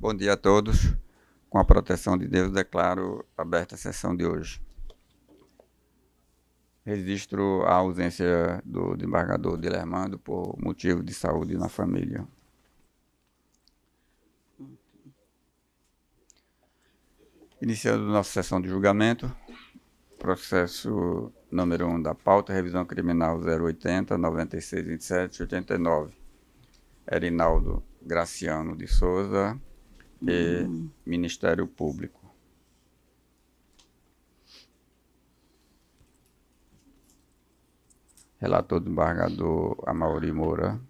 Bom dia a todos. Com a proteção de Deus, declaro aberta a sessão de hoje. Registro a ausência do desembargador Dilermando por motivo de saúde na família. Iniciando nossa sessão de julgamento, processo número 1 da pauta, revisão criminal 080, 96, 27, 89. Erinaldo Graciano de Souza e Ministério Público. Relator do embargador Amaury Moura,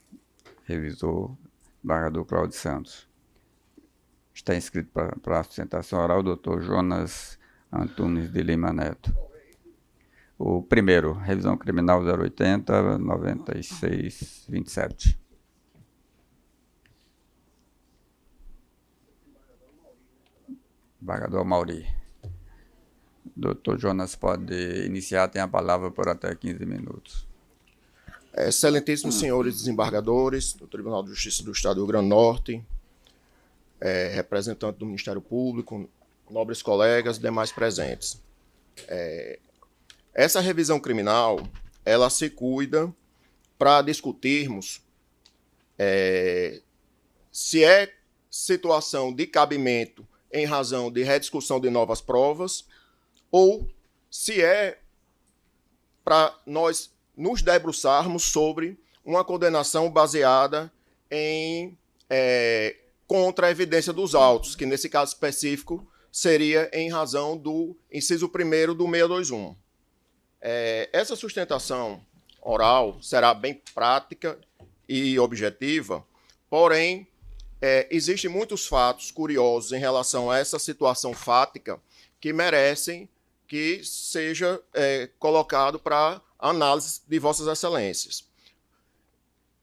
revisor, embargador Cláudio Santos. Está inscrito para a sustentação oral o doutor Jonas Antunes de Lima Neto. O primeiro, revisão criminal 080, 96, 27. Embargador Amaury. Doutor Jonas pode iniciar, tem a palavra por até 15 minutos. Excelentíssimos senhores desembargadores do Tribunal de Justiça do Estado do Rio Grande do Norte, representante do Ministério Público, nobres colegas e demais presentes. Essa revisão criminal, ela se cuida para discutirmos se é situação de cabimento em razão de rediscussão de novas provas ou se é para nós nos debruçarmos sobre uma condenação baseada em contra a evidência dos autos, que nesse caso específico seria em razão do inciso 1º do 621. Essa sustentação oral será bem prática e objetiva, porém, existem muitos fatos curiosos em relação a essa situação fática que merecem que seja colocado para análise de Vossas Excelências.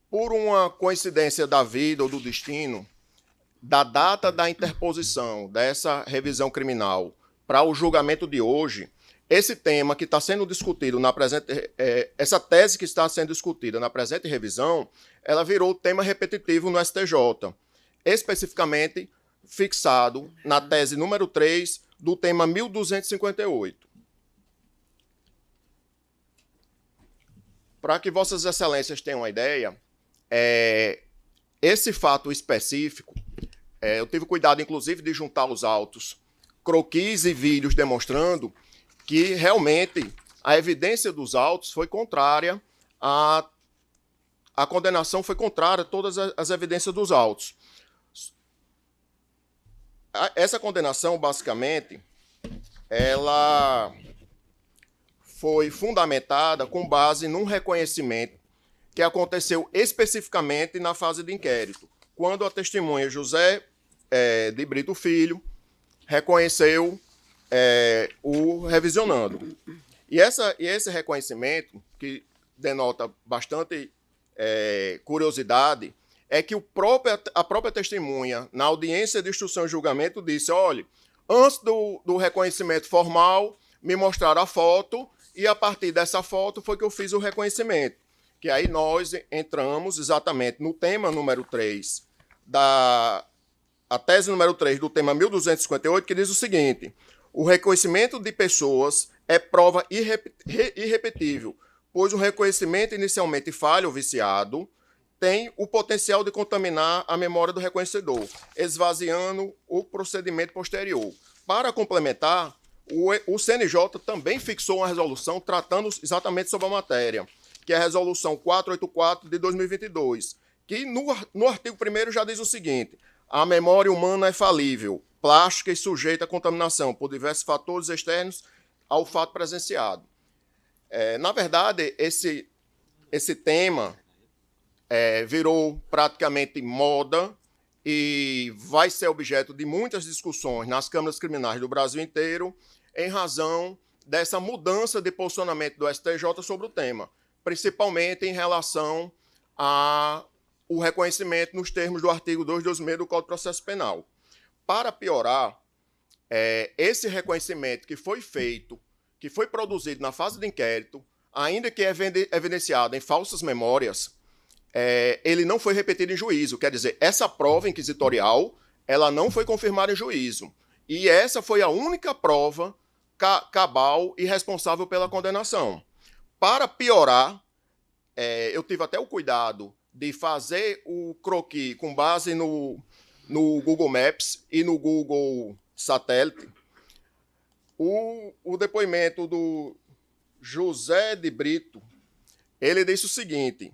Por uma coincidência da vida ou do destino, da data da interposição dessa revisão criminal para o julgamento de hoje, esse tema que está sendo discutido na presente, essa tese que está sendo discutida na presente revisão, ela virou tema repetitivo no STJ, especificamente fixado na tese número 3 do tema 1258. Para que Vossas Excelências tenham uma ideia, esse fato específico, eu tive cuidado, inclusive, de juntar os autos, croquis e vídeos demonstrando que, realmente, a evidência dos autos foi contrária a condenação foi contrária a todas as evidências dos autos. Essa condenação, basicamente, ela foi fundamentada com base num reconhecimento que aconteceu especificamente na fase de inquérito, quando a testemunha José de Brito Filho reconheceu o revisionando. E esse reconhecimento, que denota bastante curiosidade, é que a própria testemunha, na audiência de instrução e julgamento, disse: olha, antes do reconhecimento formal, me mostraram a foto, e a partir dessa foto foi que eu fiz o reconhecimento. Que aí nós entramos exatamente no tema número 3, a tese número 3 do tema 1258, que diz o seguinte: o reconhecimento de pessoas é prova irrepetível, pois o reconhecimento inicialmente falho ou viciado tem o potencial de contaminar a memória do reconhecedor, esvaziando o procedimento posterior. Para complementar, o CNJ também fixou uma resolução tratando exatamente sobre a matéria, que é a resolução 484 de 2022, que no artigo 1º já diz o seguinte: a memória humana é falível, plástica e sujeita à contaminação por diversos fatores externos ao fato presenciado. Na verdade, esse tema virou praticamente moda e vai ser objeto de muitas discussões nas câmaras criminais do Brasil inteiro em razão dessa mudança de posicionamento do STJ sobre o tema, principalmente em relação ao reconhecimento nos termos do artigo 226 do Código de Processo Penal. Para piorar, esse reconhecimento que foi feito, que foi produzido na fase de inquérito, ainda que evidenciado em falsas memórias, ele não foi repetido em juízo. Quer dizer, essa prova inquisitorial ela não foi confirmada em juízo. E essa foi a única prova cabal e responsável pela condenação. Para piorar, eu tive até o cuidado de fazer o croquis com base no Google Maps e no Google Satélite. O depoimento do José de Brito, ele disse o seguinte,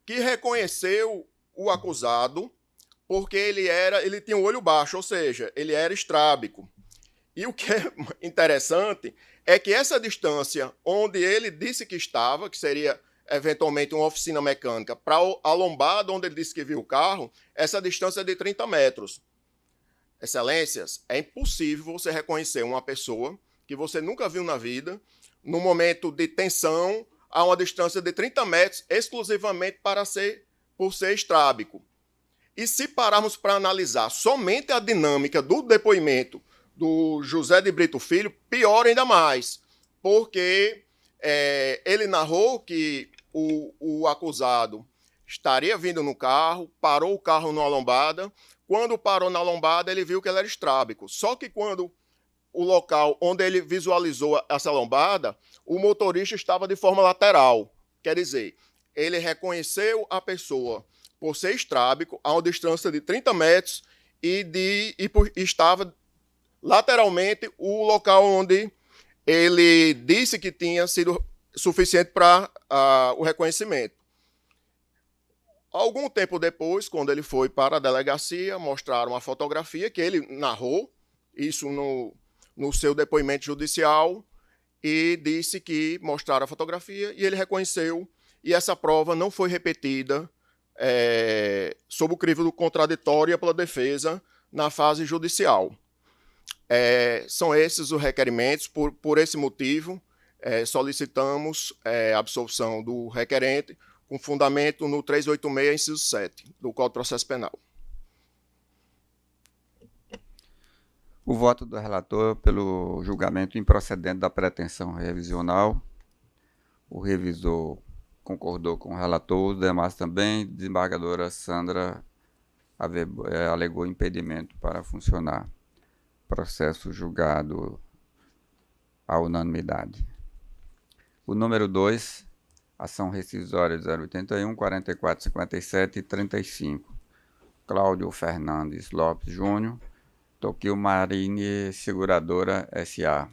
que reconheceu o acusado porque ele tinha um olho baixo, ou seja, ele era estrábico. E o que é interessante é que essa distância onde ele disse que estava, que seria eventualmente uma oficina mecânica, para a lombada onde ele disse que viu o carro, essa distância é de 30 metros. Excelências, é impossível você reconhecer uma pessoa que você nunca viu na vida, no momento de tensão, a uma distância de 30 metros, exclusivamente por ser estrábico. E se pararmos para analisar somente a dinâmica do depoimento do José de Brito Filho, pior ainda mais, porque ele narrou que o acusado estaria vindo no carro, parou o carro numa lombada. Quando parou na lombada, ele viu que ele era estrábico. Só que quando o local onde ele visualizou essa lombada, o motorista estava de forma lateral. Quer dizer, ele reconheceu a pessoa por ser estrábico a uma distância de 30 metros e estava lateralmente o local onde ele disse que tinha sido suficiente para o reconhecimento. Algum tempo depois, quando ele foi para a delegacia, mostraram a fotografia que ele narrou, isso no seu depoimento judicial, e disse que mostraram a fotografia e ele reconheceu, e essa prova não foi repetida sob o crivo do contraditório pela defesa na fase judicial. São esses os requerimentos. Por esse motivo, solicitamos a absolvição do requerente com fundamento no 386, inciso 7, do Código de Processo Penal. O voto do relator pelo julgamento improcedente da pretensão revisional. O revisor concordou com o relator, os demais também. Desembargadora Sandra alegou impedimento para funcionar. Processo julgado à unanimidade. O número 2, ação rescisória 081, 44, 57 e 35. Cláudio Fernandes Lopes Júnior, Tokio Marine Seguradora S.A.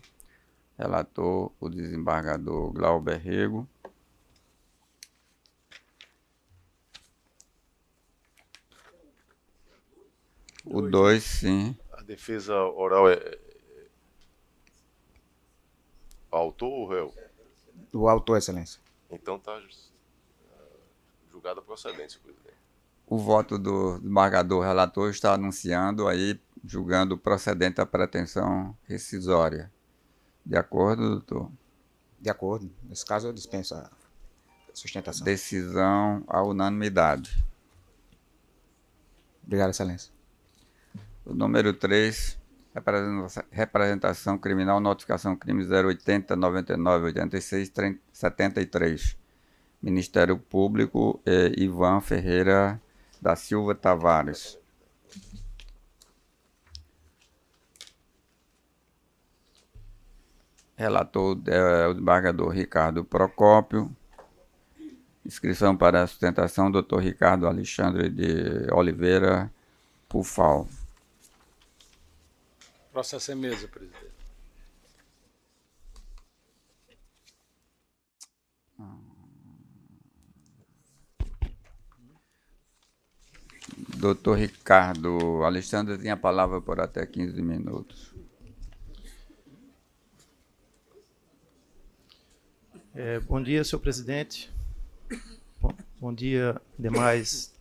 Relator, o desembargador Glauber Rego. O 2, sim. A defesa oral é autor ou réu? O autor, excelência. Então está julgada a procedência, presidente. O voto do desembargador relator está anunciando aí, julgando procedente a pretensão rescisória. De acordo, doutor? De acordo. Nesse caso, eu dispenso a sustentação. Decisão à unanimidade. Obrigado, excelência. O número 3, representação criminal, notificação crime 080 99 86 73. Ministério Público, Ivan Ferreira da Silva Tavares. Relator o desembargador Ricardo Procópio. Inscrição para a sustentação, doutor Ricardo Alexandre de Oliveira Pufal. Processo em mesa, presidente. Doutor Ricardo Alexandre tem a palavra por até 15 minutos. Bom dia, senhor presidente. Bom dia, demais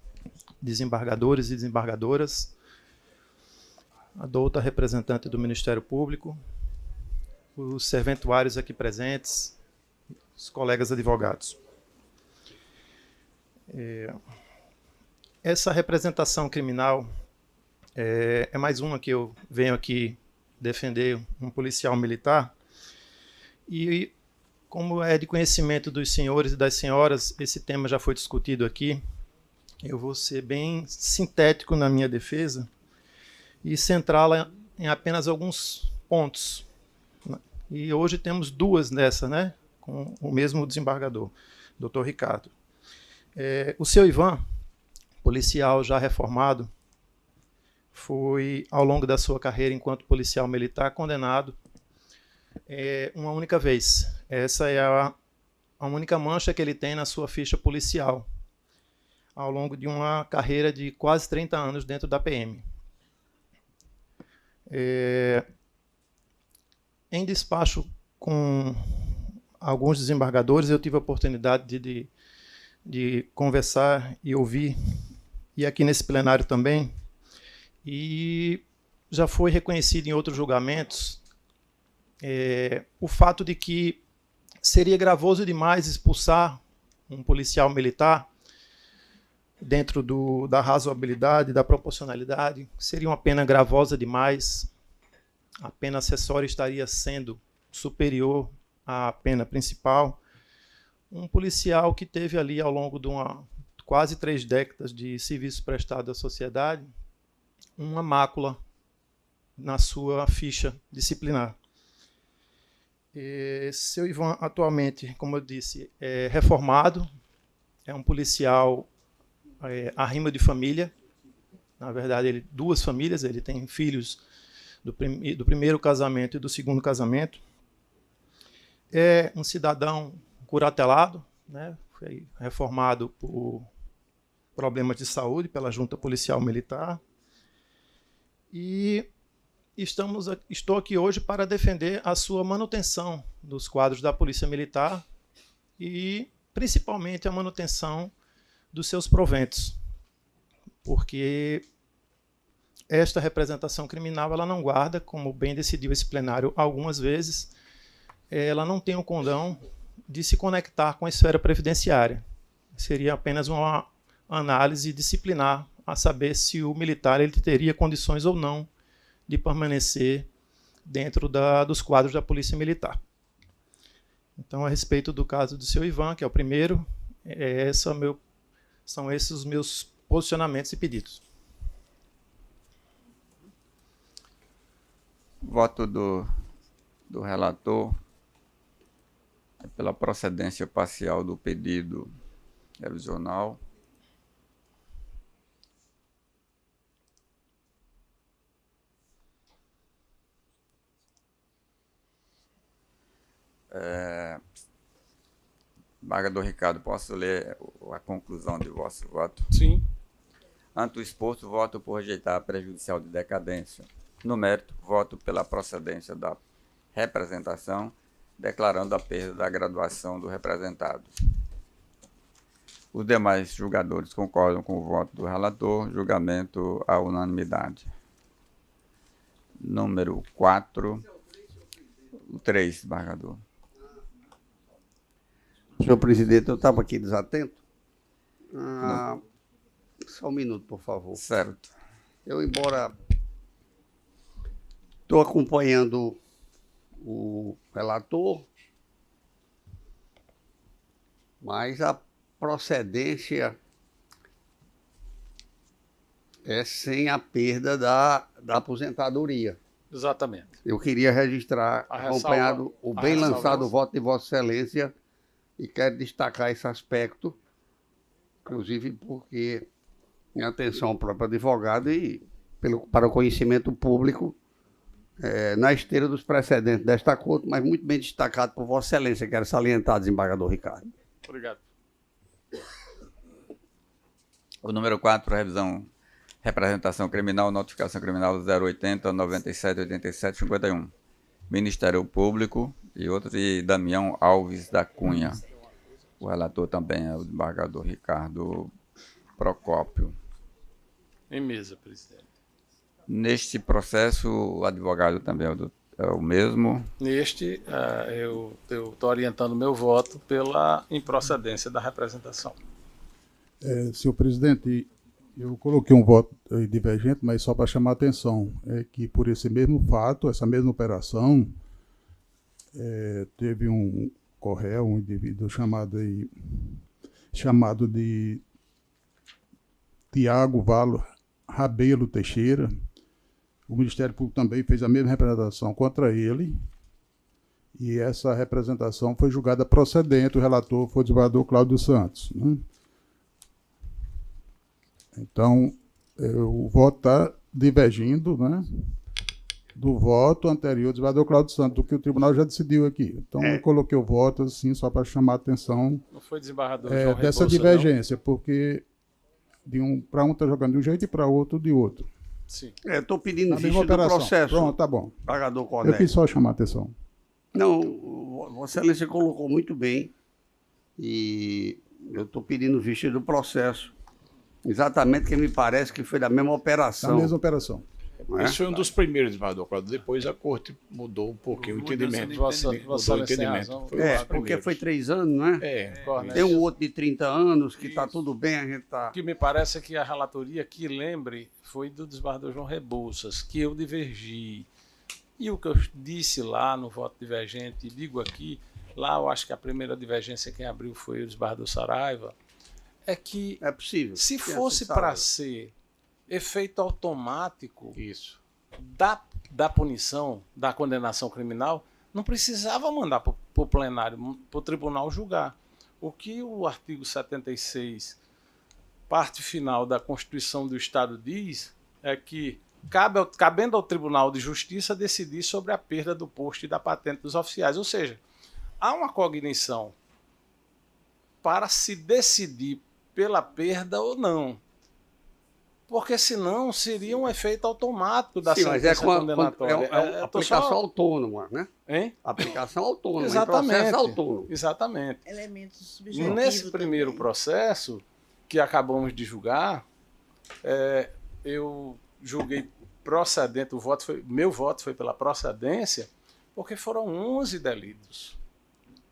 desembargadores e desembargadoras. A douta representante do Ministério Público, os serventuários aqui presentes, os colegas advogados. Essa representação criminal é mais uma que eu venho aqui defender um policial militar e, como é de conhecimento dos senhores e das senhoras, esse tema já foi discutido aqui. Eu vou ser bem sintético na minha defesa e centrá-la em apenas alguns pontos. E hoje temos duas dessas, né, com o mesmo desembargador, Dr. Ricardo. O seu Ivan, policial já reformado, foi, ao longo da sua carreira enquanto policial militar, condenado uma única vez. Essa é a única mancha que ele tem na sua ficha policial, ao longo de uma carreira de quase 30 anos dentro da PM. Em despacho com alguns desembargadores, eu tive a oportunidade de conversar e ouvir, e aqui nesse plenário também, e já foi reconhecido em outros julgamentos o fato de que seria gravoso demais expulsar um policial militar dentro da razoabilidade, da proporcionalidade. Seria uma pena gravosa demais. A pena acessória estaria sendo superior à pena principal. Um policial que teve ali, ao longo de quase 3 décadas de serviço prestado à sociedade, uma mácula na sua ficha disciplinar. Seu Ivan, atualmente, como eu disse, é reformado, é um policial arrimo de família. Na verdade, 2 famílias, ele tem filhos do primeiro casamento e do segundo casamento. É um cidadão curatelado, né? Foi reformado por problemas de saúde pela Junta Policial Militar. E estou aqui hoje para defender a sua manutenção dos quadros da Polícia Militar e, principalmente, a manutenção dos seus proventos, porque esta representação criminal ela não guarda, como bem decidiu esse plenário algumas vezes, ela não tem o condão de se conectar com a esfera previdenciária. Seria apenas uma análise disciplinar a saber se o militar ele teria condições ou não de permanecer dentro dos quadros da Polícia Militar. Então, a respeito do caso do seu Ivan, que é o primeiro, são esses os meus posicionamentos e pedidos. Voto do relator é pela procedência parcial do pedido revisional. Desembargador Ricardo, posso ler a conclusão de vosso voto? Sim. Ante o exposto, voto por rejeitar a prejudicial de decadência. No mérito, voto pela procedência da representação, declarando a perda da graduação do representado. Os demais julgadores concordam com o voto do relator, julgamento à unanimidade. Número 4. O 3, desembargador. Senhor presidente, eu estava aqui desatento. Só um minuto, por favor. Certo. Embora estou acompanhando o relator, mas a procedência é sem a perda da aposentadoria. Exatamente. Eu queria registrar, acompanhado o bem lançado voto de Vossa Excelência, e quero destacar esse aspecto, inclusive porque, em atenção ao próprio advogado e para o conhecimento público, na esteira dos precedentes desta corte, mas muito bem destacado por Vossa Excelência, quero salientar, desembargador Ricardo. Obrigado. O número 4, representação criminal, notificação criminal 080 97 87 51. Ministério Público e outro de Damião Alves da Cunha. O relator também é o desembargador Ricardo Procópio. Em mesa, presidente. Neste processo, o advogado também é o mesmo. Neste, eu estou orientando meu voto pela improcedência da representação. Senhor presidente, eu coloquei um voto divergente, mas só para chamar a atenção, é que por esse mesmo fato, essa mesma operação, teve um indivíduo chamado de Tiago Valo Rabelo Teixeira, o Ministério Público também fez a mesma representação contra ele, e essa representação foi julgada procedente. O relator foi o desembargador Cláudio Santos, né? Então, o voto está divergindo, né, do voto anterior do desembargador Cláudio Santos, do que o tribunal já decidiu aqui. Então, eu coloquei o voto assim, só para chamar a atenção Não foi desembargador João dessa Rebouças, divergência, porque para um está jogando de um jeito e para outro de outro. não? Sim. Estou pedindo Na mesma vista do operação. processo, Pronto, tá bom. desembargador Eu Cordélia. quis só chamar a atenção. Não, Vossa Excelência colocou muito bem e eu estou pedindo vista do processo. Exatamente, que me parece que foi da mesma Na operação. mesma operação. não é? Esse foi um dos primeiros, desembargador Cláudio. Depois a corte mudou um pouquinho o entendimento. Vossa Mudou o Excelência tem entendimento. razão. Foi É, os porque primeiros. foi 3 anos, não é? É, Tem um outro de 30 anos que está tudo bem, a gente está... O que me parece é que a relatoria que lembre foi do desembargador João Rebouças, que eu divergi. E o que eu disse lá no voto divergente, e digo aqui, lá eu acho que a primeira divergência quem abriu foi o desembargador Saraiva, é que É possível. se Que fosse essa para sala- ser efeito automático isso. da punição, da condenação criminal, não precisava mandar para o plenário, para o tribunal julgar. O que o artigo 76, parte final da Constituição do Estado diz é que cabendo ao Tribunal de Justiça decidir sobre a perda do posto e da patente dos oficiais. Ou seja, há uma cognição para se decidir pela perda ou não. Porque senão seria um efeito automático da Sim, mas é sentença com condenatória. uma tô aplicação só- autônoma, né? Hein? Aplicação autônoma, Exatamente. processo autônomo. Exatamente. Elementos subjetivos. Nesse primeiro também. processo que acabamos de julgar, eu julguei procedente, meu voto foi pela procedência, porque foram 11 delitos.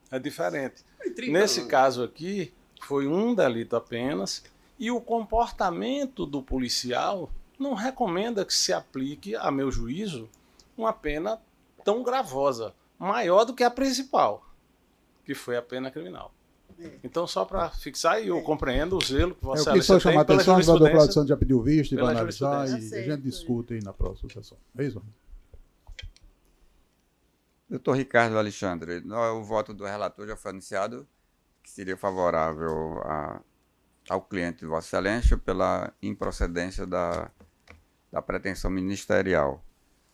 É diferente. Nesse caso aqui, foi um delito apenas, e o comportamento do policial não recomenda que se aplique, a meu juízo, uma pena tão gravosa, maior do que a principal, que foi a pena criminal. Então, só para fixar, e eu compreendo o zelo que Eu Vossa quis só Excelência chamar a tem pela atenção, o desembargador Cláudio jurisprudência. Santos já pediu visto e vai Pela analisar e jurisprudência. a gente discute aí na próxima sessão. É isso? Doutor Ricardo Alexandre, o voto do relator já foi anunciado que seria favorável ao cliente de Vossa Excelência pela improcedência da pretensão ministerial.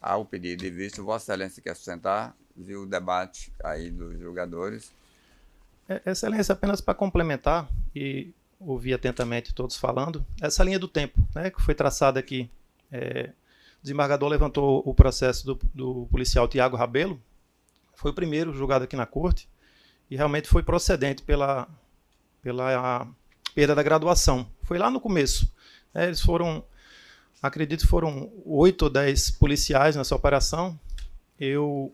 Ao pedido de vista, Vossa Excelência quer sustentar, viu o debate aí dos julgadores. Excelência, apenas para complementar e ouvir atentamente todos falando, essa linha do tempo, né, que foi traçada aqui, o desembargador levantou o processo do policial Tiago Rabelo, foi o primeiro julgado aqui na corte e realmente foi procedente pela perda da graduação. Foi lá no começo. Eles foram, acredito que foram 8 ou 10 policiais nessa operação. Eu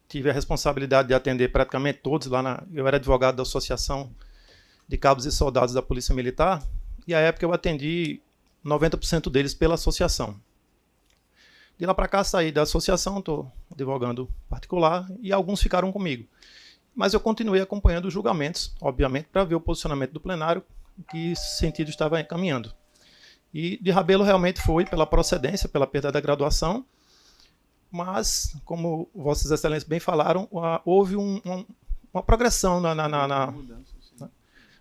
tive a responsabilidade de atender praticamente todos lá eu era advogado da Associação de Cabos e Soldados da Polícia Militar e à época eu atendi 90% deles pela associação. De lá para cá saí da associação, estou advogando particular e alguns ficaram comigo. Mas eu continuei acompanhando os julgamentos, obviamente, para ver o posicionamento do plenário, que sentido estava encaminhando. E de Rabelo realmente foi pela procedência, pela perda da graduação, mas, como Vossas Excelências bem falaram, houve uma progressão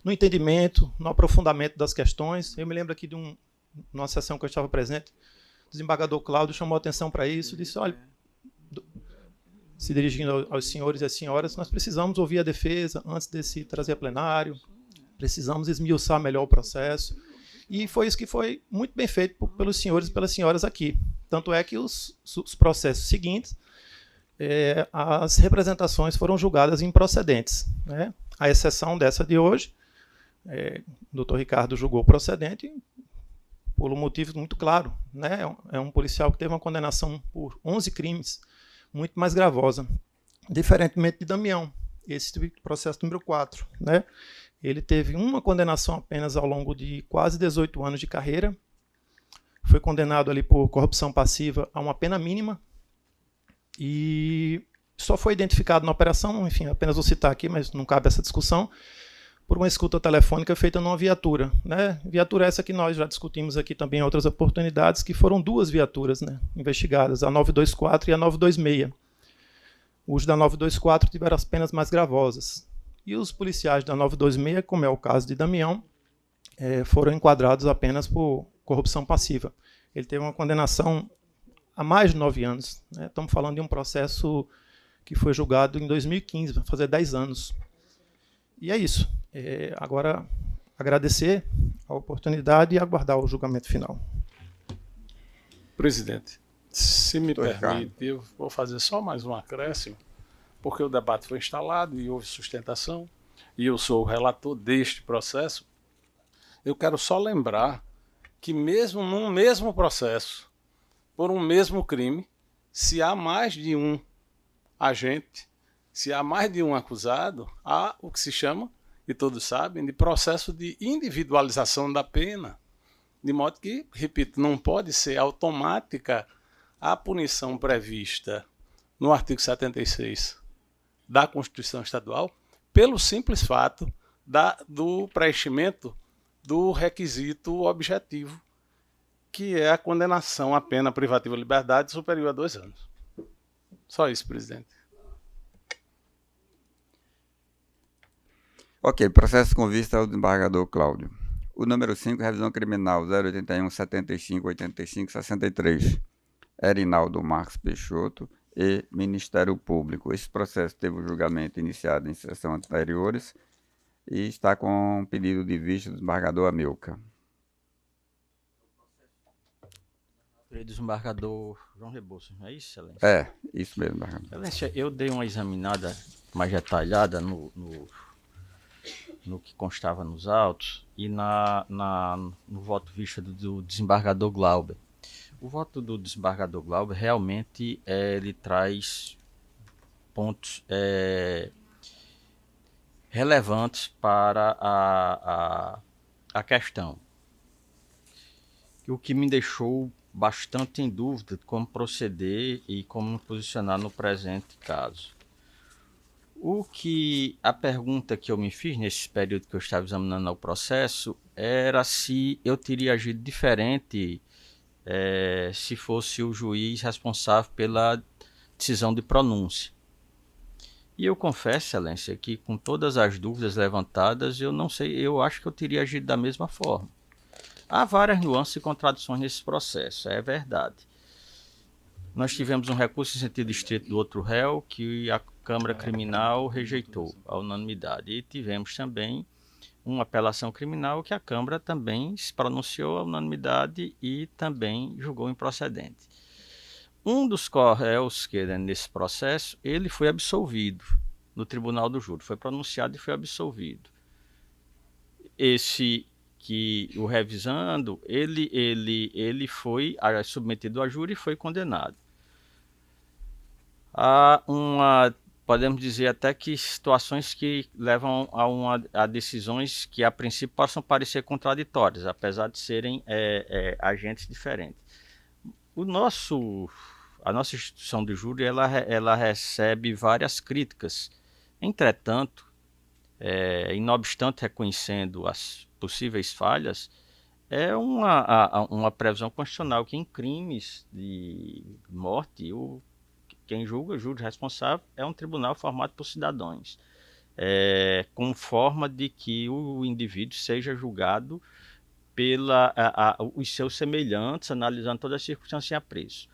no entendimento, no aprofundamento das questões. Eu me lembro aqui de numa sessão que eu estava presente, o desembargador Cláudio chamou atenção para isso, disse, olha, se dirigindo aos senhores e às senhoras, nós precisamos ouvir a defesa antes de se trazer a plenário, precisamos esmiuçar melhor o processo, e foi isso que foi muito bem feito pelos senhores e pelas senhoras aqui. Tanto é que os processos seguintes, as representações foram julgadas improcedentes, né? A exceção dessa de hoje, o doutor Ricardo julgou procedente por um motivo muito claro, né? É um policial que teve uma condenação por 11 crimes, muito mais gravosa, diferentemente de Damião, esse processo número 4, né? Ele teve uma condenação apenas ao longo de quase 18 anos de carreira, foi condenado ali por corrupção passiva a uma pena mínima e só foi identificado na operação, enfim, apenas vou citar aqui, mas não cabe essa discussão, por uma escuta telefônica feita numa viatura, né? Viatura essa que nós já discutimos aqui também em outras oportunidades, que foram 2 viaturas, né, investigadas, a 924 e a 926. Os da 924 tiveram as penas mais gravosas. E os policiais da 926, como é o caso de Damião, foram enquadrados apenas por corrupção passiva. Ele teve uma condenação há mais de 9 anos. Né? Estamos falando de um processo que foi julgado em 2015, vai fazer 10 anos. E é isso. Agora, agradecer a oportunidade e aguardar o julgamento final. Presidente, se me Doutor permite, eu vou fazer só mais um acréscimo, porque o debate foi instalado e houve sustentação, e eu sou o relator deste processo. Eu quero só lembrar que mesmo num mesmo processo, por um mesmo crime, se há mais de um agente, se há mais de um acusado, há o que se chama, e todos sabem, de processo de individualização da pena. De modo que, repito, não pode ser automática a punição prevista no artigo 76 da Constituição Estadual, pelo simples fato do preenchimento do requisito objetivo, que é a condenação à pena privativa de liberdade superior a 2 anos. Só isso, presidente. Ok, processo com vista ao desembargador Cláudio. O número 5, revisão criminal 081 75 85 63. Erinaldo Marques Peixoto e Ministério Público. Esse processo teve o julgamento iniciado em sessão anteriores e está com pedido de vista do desembargador Amilcar. Desembargador João Rebouças, não é isso, Excelência? É, isso mesmo, desembargador. Excelência, eu dei uma examinada mais detalhada no que constava nos autos e no voto vista do desembargador Glauber. O voto do desembargador Glauber realmente ele traz pontos relevantes para a questão. O que me deixou bastante em dúvida de como proceder e como me posicionar no presente caso. A pergunta que eu me fiz nesse período que eu estava examinando o processo era se eu teria agido diferente se fosse o juiz responsável pela decisão de pronúncia. E eu confesso, Excelência, que com todas as dúvidas levantadas, eu não sei, eu acho que eu teria agido da mesma forma. Há várias nuances e contradições nesse processo, é verdade. Nós tivemos um recurso em sentido estrito do outro réu que a Câmara Criminal rejeitou à unanimidade. E tivemos também uma apelação criminal que a Câmara também se pronunciou à unanimidade e também julgou improcedente. Um dos réus que nesse processo, ele foi absolvido no Tribunal do Júri, foi pronunciado e foi absolvido. Esse que o revisando, ele foi submetido a júri e foi condenado. Há podemos dizer até que situações que levam a decisões que a princípio possam parecer contraditórias, apesar de serem agentes diferentes. A nossa instituição de júri ela recebe várias críticas. Entretanto, e não obstante reconhecendo as possíveis falhas, é uma previsão constitucional que em crimes de morte, quem julga, o júri responsável, é um tribunal formado por cidadãos, com forma de que o indivíduo seja julgado os seus semelhantes, analisando toda a circunstância e apreço.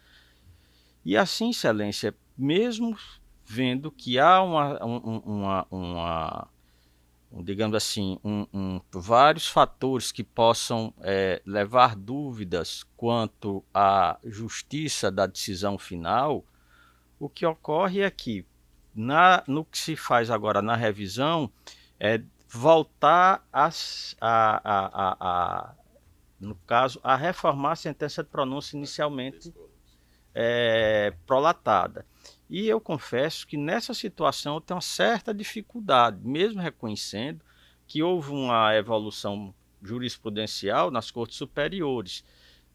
E assim, Excelência, mesmo vendo que há digamos assim, vários fatores que possam levar dúvidas quanto à justiça da decisão final, o que ocorre é que, no que se faz agora na revisão, é voltar no caso, a reformar a sentença de pronúncia inicialmente prolatada. E eu confesso que nessa situação eu tenho uma certa dificuldade, mesmo reconhecendo que houve uma evolução jurisprudencial nas cortes superiores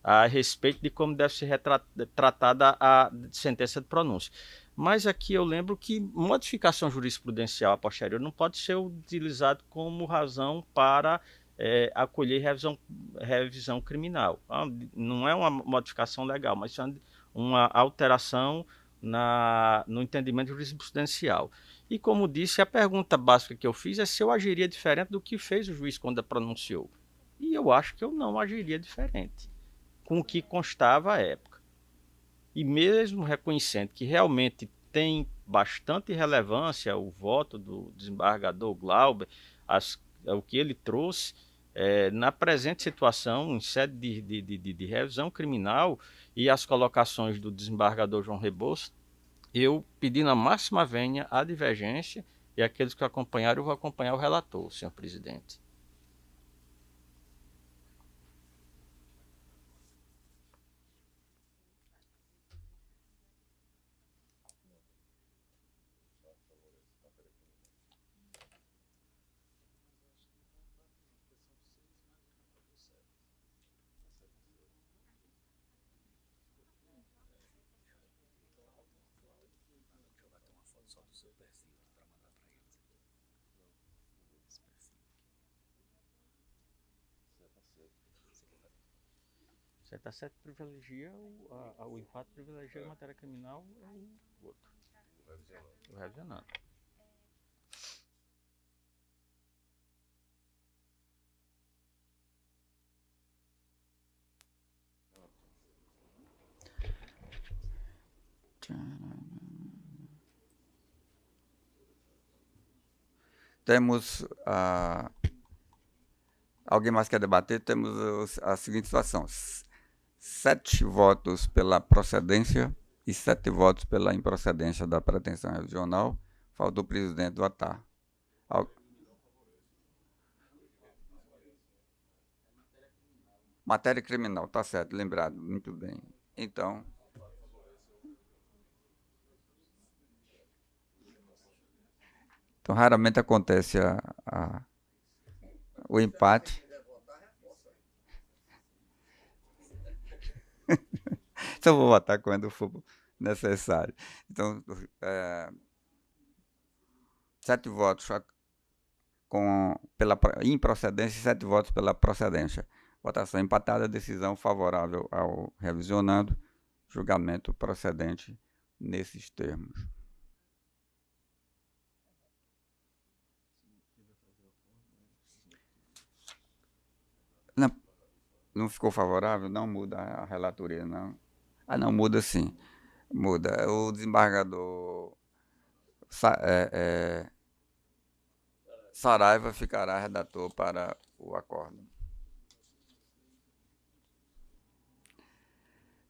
a respeito de como deve ser tratada a sentença de pronúncia. Mas aqui eu lembro que modificação jurisprudencial a posteriori não pode ser utilizado como razão para acolher revisão criminal. Não é uma modificação legal, mas é uma alteração no entendimento jurisprudencial. E como disse, a pergunta básica que eu fiz é se eu agiria diferente do que fez o juiz quando pronunciou. E eu acho que eu não agiria diferente, com o que constava à época. E mesmo reconhecendo que realmente tem bastante relevância o voto do desembargador Glauber, o que ele trouxe, na presente situação, em sede de revisão criminal, e as colocações do desembargador João Rebouças, eu pedi na máxima vênia a divergência, e aqueles que acompanharam, eu vou acompanhar o relator, senhor presidente. Seta 7 privilegia o empate, privilegia a matéria criminal o outro. O revisionado. Temos alguém mais quer debater? Temos a seguinte situação: 7 votos pela procedência e 7 votos pela improcedência da pretensão revisional. Faltou o presidente votar. Matéria criminal, tá certo, lembrado, muito bem. Então, raramente acontece o empate. Só vou votar quando for necessário. Então, 7 votos pela improcedência e 7 votos pela procedência. Votação empatada, decisão favorável ao revisionando, julgamento procedente nesses termos. Não ficou favorável? Não muda a relatoria, não. Não, muda sim. Muda. O desembargador Saraiva ficará redator para o acordo.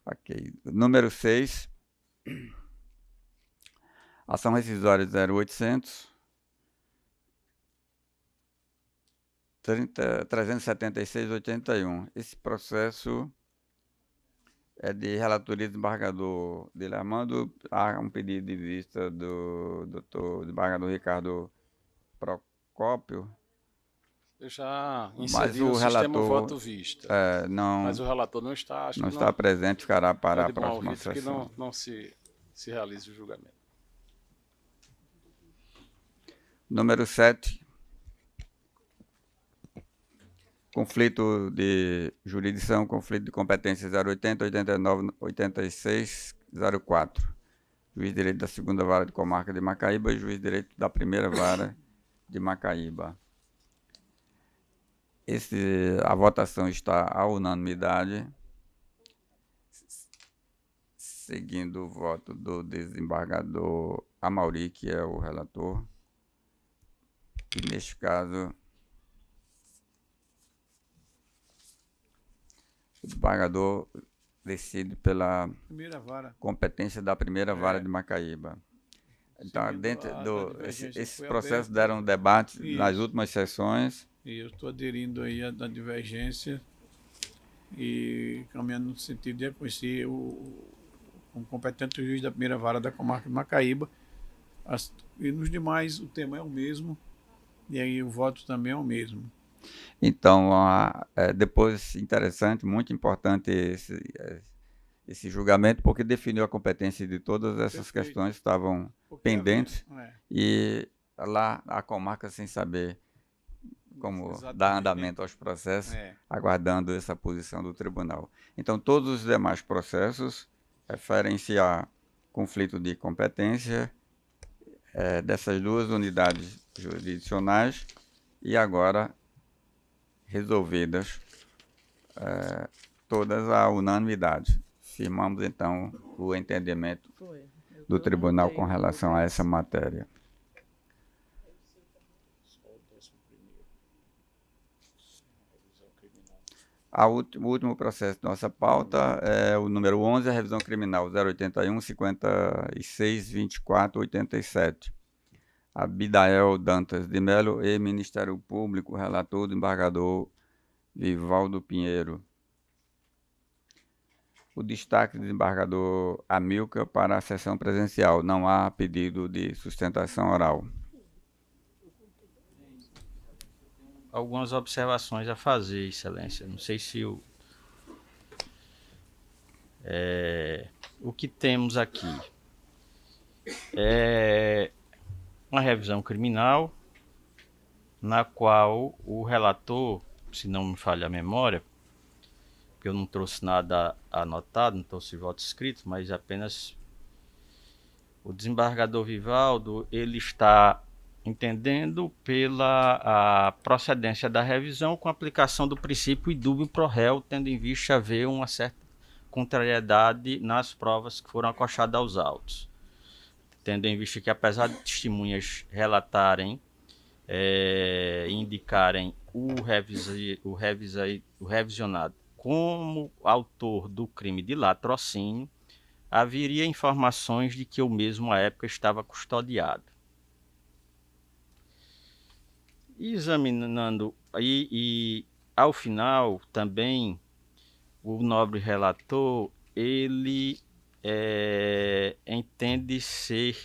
Ok. Número 6. Ação rescisória 0800. 376/81. Esse processo é de relatoria do desembargador Dele Armando. Há um pedido de vista do doutor desembargador Ricardo Procópio. Eu já Mas inseri o o sistema relator, voto-vista. Mas o relator não está. Não está presente, ficará para a de bom próxima ouvido que sessão. não se realize o julgamento. Número 7. Conflito de jurisdição, conflito de competência 080, 89, 86, 04. Juiz de direito da 2ª Vara de Comarca de Macaíba e juiz de direito da 1ª Vara de Macaíba. A votação está à unanimidade, seguindo o voto do desembargador Amauri, que é o relator. E, neste caso, o desembargador decide pela competência da 1ª Vara de Macaíba. Então, dentro esses processos deram debate nas últimas sessões. E eu estou aderindo aí à divergência e caminhando no sentido de reconhecer o competente juiz da 1ª Vara da Comarca de Macaíba. E nos demais o tema é o mesmo, e aí o voto também é o mesmo. Então, depois, interessante, muito importante esse julgamento, porque definiu a competência de todas essas Perfeito. questões que estavam Porque pendentes, é. e lá a comarca, sem saber como Exatamente, dar né? andamento aos processos, É. aguardando essa posição do tribunal. Então, todos os demais processos referem-se a conflito de competência dessas duas unidades jurisdicionais, e agora resolvidas todas à unanimidade. Firmamos, então, o entendimento do tribunal com relação a essa matéria. O último processo de nossa pauta é o número 11, a revisão criminal 081 56 24 87. Abidael Dantas de Melo e Ministério Público, relator do embargador Vivaldo Pinheiro. O destaque do desembargador Amilcar para a sessão presencial. Não há pedido de sustentação oral. Algumas observações a fazer, Excelência. Não sei se o que temos aqui é uma revisão criminal na qual o relator, se não me falha a memória, porque eu não trouxe nada anotado, não trouxe voto escrito, mas apenas o desembargador Vivaldo, ele está entendendo pela a procedência da revisão com a aplicação do princípio idúbio pro réu, tendo em vista haver uma certa contrariedade nas provas que foram acochadas aos autos. Tendo em vista que, apesar de testemunhas relatarem e indicarem o revisionado como autor do crime de latrocínio, haveria informações de que o mesmo à época estava custodiado. Examinando e ao final também o nobre relator ele entende ser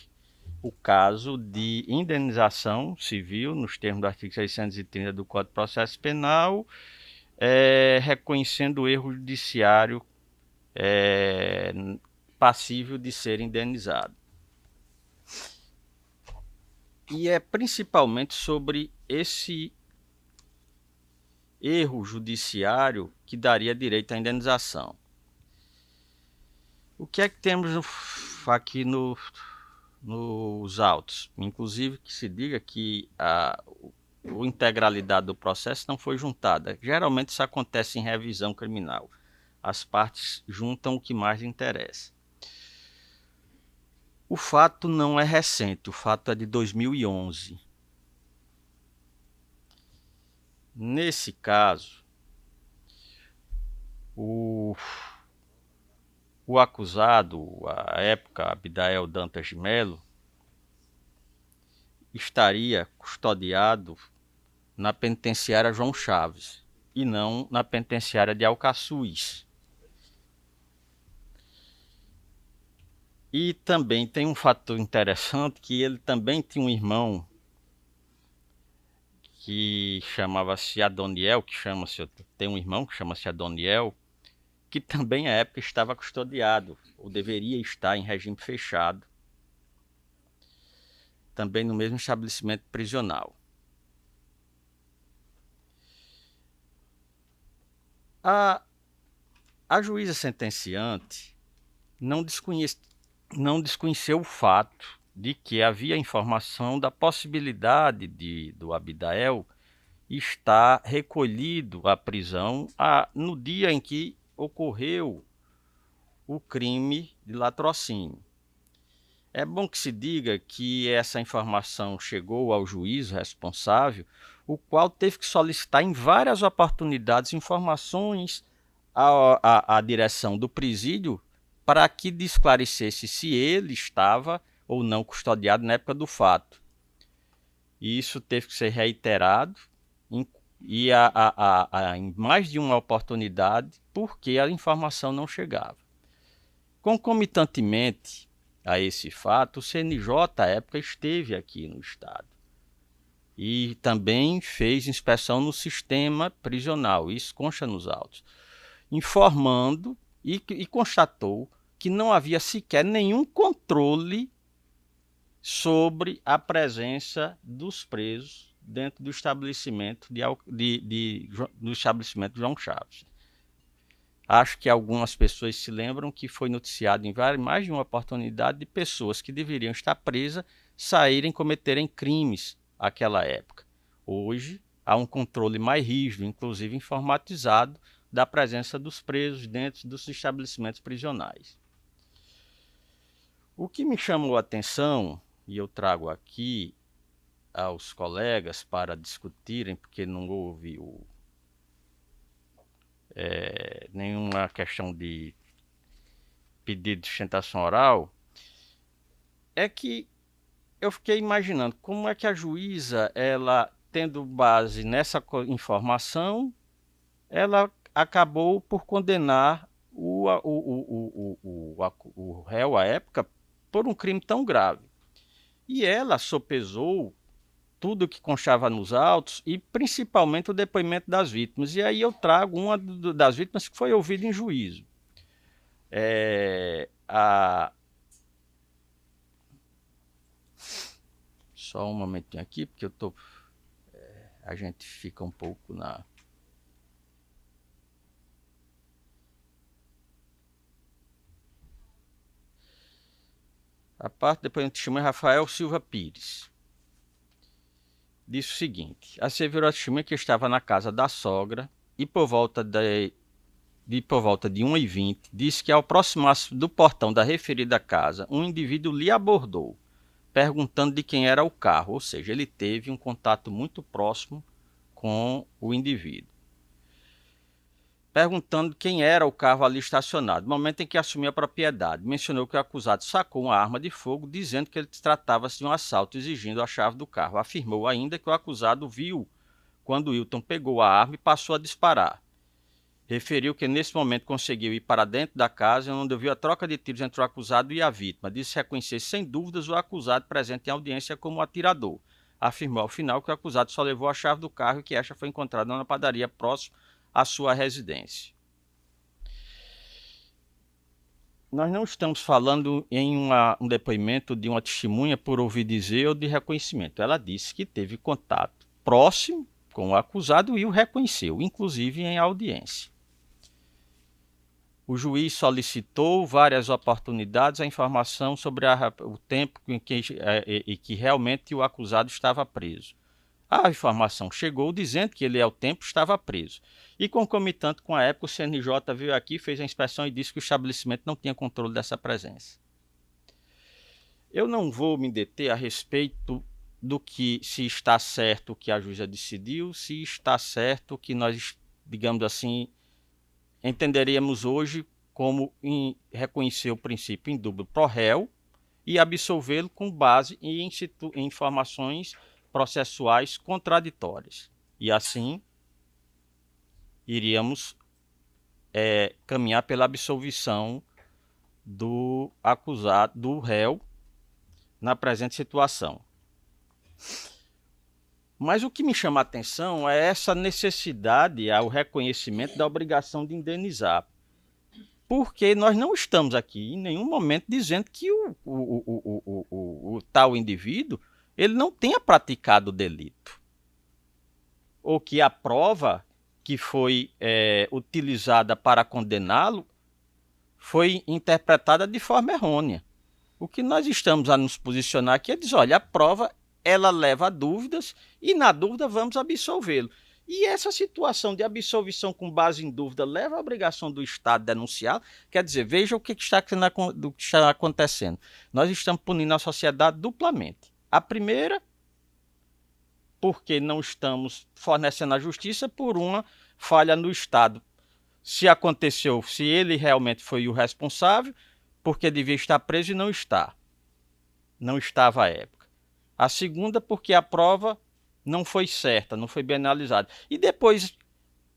o caso de indenização civil nos termos do artigo 630 do Código de Processo Penal, reconhecendo o erro judiciário passível de ser indenizado. E é principalmente sobre esse erro judiciário que daria direito à indenização. O que é que temos aqui nos autos? Inclusive que se diga que a integralidade do processo não foi juntada. Geralmente isso acontece em revisão criminal. As partes juntam o que mais interessa. O fato não é recente, o fato é de 2011. Nesse caso, o acusado, à época, Abidael Dantas de Melo, estaria custodiado na penitenciária João Chaves e não na penitenciária de Alcaçuz. E também tem um fator interessante que ele também tinha um irmão que chamava-se Adoniel, tem um irmão que chama-se Adoniel, que também à época estava custodiado, ou deveria estar em regime fechado, também no mesmo estabelecimento prisional. A juíza sentenciante não desconheceu o fato de que havia informação da possibilidade do Abidael estar recolhido à prisão no dia em que ocorreu o crime de latrocínio. É bom que se diga que essa informação chegou ao juiz responsável, o qual teve que solicitar em várias oportunidades informações à direção do presídio para que esclarecesse se ele estava ou não custodiado na época do fato. E isso teve que ser reiterado em mais de uma oportunidade, porque a informação não chegava. Concomitantemente a esse fato, o CNJ, à época, esteve aqui no estado e também fez inspeção no sistema prisional, isso consta nos autos, informando e constatou que não havia sequer nenhum controle sobre a presença dos presos dentro do estabelecimento do estabelecimento João Chaves. Acho que algumas pessoas se lembram que foi noticiado em mais de uma oportunidade de pessoas que deveriam estar presas saírem cometerem crimes naquela época. Hoje há um controle mais rígido, inclusive informatizado, da presença dos presos dentro dos estabelecimentos prisionais. O que me chamou a atenção, e eu trago aqui aos colegas para discutirem, porque não houve nenhuma questão de pedido de sustentação oral, é que eu fiquei imaginando como é que a juíza, ela tendo base nessa informação, ela acabou por condenar o réu à época por um crime tão grave. E ela sopesou tudo que constava nos autos e principalmente o depoimento das vítimas. E aí eu trago uma das vítimas que foi ouvida em juízo. Só um momentinho aqui, porque eu tô... a gente fica um pouco na... A parte depois do testemunho Rafael Silva Pires. Disse o seguinte: asseverou a testemunha que estava na casa da sogra e por volta de 1h20, disse que ao aproximar-se do portão da referida casa, um indivíduo lhe abordou, perguntando de quem era o carro, ou seja, ele teve um contato muito próximo com o indivíduo. Perguntando quem era o carro ali estacionado, no momento em que assumiu a propriedade. Mencionou que o acusado sacou uma arma de fogo, dizendo que ele tratava-se de um assalto, exigindo a chave do carro. Afirmou ainda que o acusado viu quando Wilton pegou a arma e passou a disparar. Referiu que nesse momento conseguiu ir para dentro da casa, onde ouviu a troca de tiros entre o acusado e a vítima. Disse reconhecer sem dúvidas o acusado presente em audiência como atirador. Afirmou ao final que o acusado só levou a chave do carro e que esta foi encontrada na padaria próximo à sua residência. Nós não estamos falando em um depoimento de uma testemunha por ouvir dizer ou de reconhecimento. Ela disse que teve contato próximo com o acusado e o reconheceu, inclusive em audiência. O juiz solicitou várias oportunidades a informação sobre o tempo em que realmente o acusado estava preso. A informação chegou dizendo que ele, ao tempo, estava preso. E, concomitante com a época, o CNJ veio aqui, fez a inspeção e disse que o estabelecimento não tinha controle dessa presença. Eu não vou me deter a respeito do que, se está certo o que a juíza decidiu, se está certo o que nós, digamos assim, entenderíamos hoje como reconhecer o princípio indúbio pro réu e absolvê-lo com base em informações processuais contraditórias. E assim iríamos caminhar pela absolvição do acusado, do réu, na presente situação. Mas o que me chama a atenção é essa necessidade, o reconhecimento da obrigação de indenizar. Porque nós não estamos aqui em nenhum momento dizendo que o tal indivíduo ele não tenha praticado o delito. Ou que a prova que foi utilizada para condená-lo foi interpretada de forma errônea. O que nós estamos a nos posicionar aqui é dizer, olha, a prova ela leva a dúvidas e na dúvida vamos absolvê-lo. E essa situação de absolvição com base em dúvida leva à obrigação do Estado denunciar. Quer dizer, veja o que está acontecendo. Nós estamos punindo a sociedade duplamente. A primeira, porque não estamos fornecendo a justiça por uma falha no Estado. Se aconteceu, se ele realmente foi o responsável, porque devia estar preso e não está. Não estava à época. A segunda, porque a prova não foi certa, não foi bem analisada. E depois,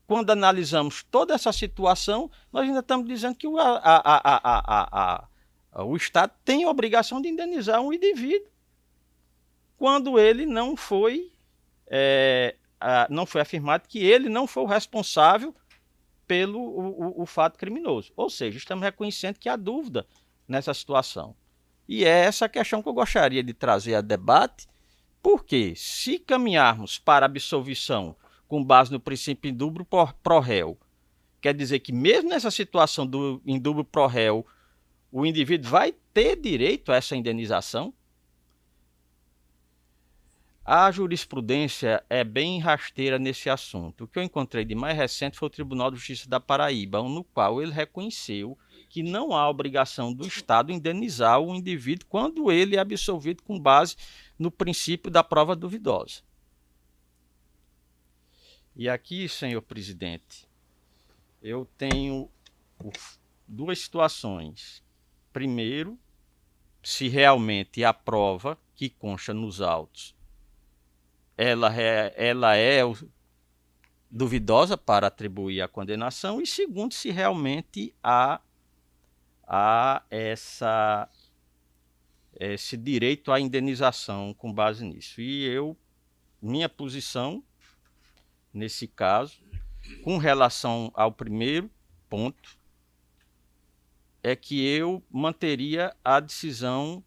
quando analisamos toda essa situação, nós ainda estamos dizendo que o Estado tem a obrigação de indenizar um indivíduo quando ele não foi afirmado que ele não foi o responsável pelo o fato criminoso. Ou seja, estamos reconhecendo que há dúvida nessa situação. E é essa a questão que eu gostaria de trazer a debate, porque se caminharmos para a absolvição com base no princípio indúbio pro réu, quer dizer que mesmo nessa situação do indúbio pro réu, o indivíduo vai ter direito a essa indenização? A jurisprudência é bem rasteira nesse assunto. O que eu encontrei de mais recente foi o Tribunal de Justiça da Paraíba, no qual ele reconheceu que não há obrigação do Estado indenizar o indivíduo quando ele é absolvido com base no princípio da prova duvidosa. E aqui, senhor presidente, eu tenho duas situações. Primeiro, se realmente a prova que consta nos autos ela é duvidosa para atribuir a condenação, e segundo, se realmente há esse direito à indenização com base nisso. E minha posição, nesse caso, com relação ao primeiro ponto, é que eu manteria a decisão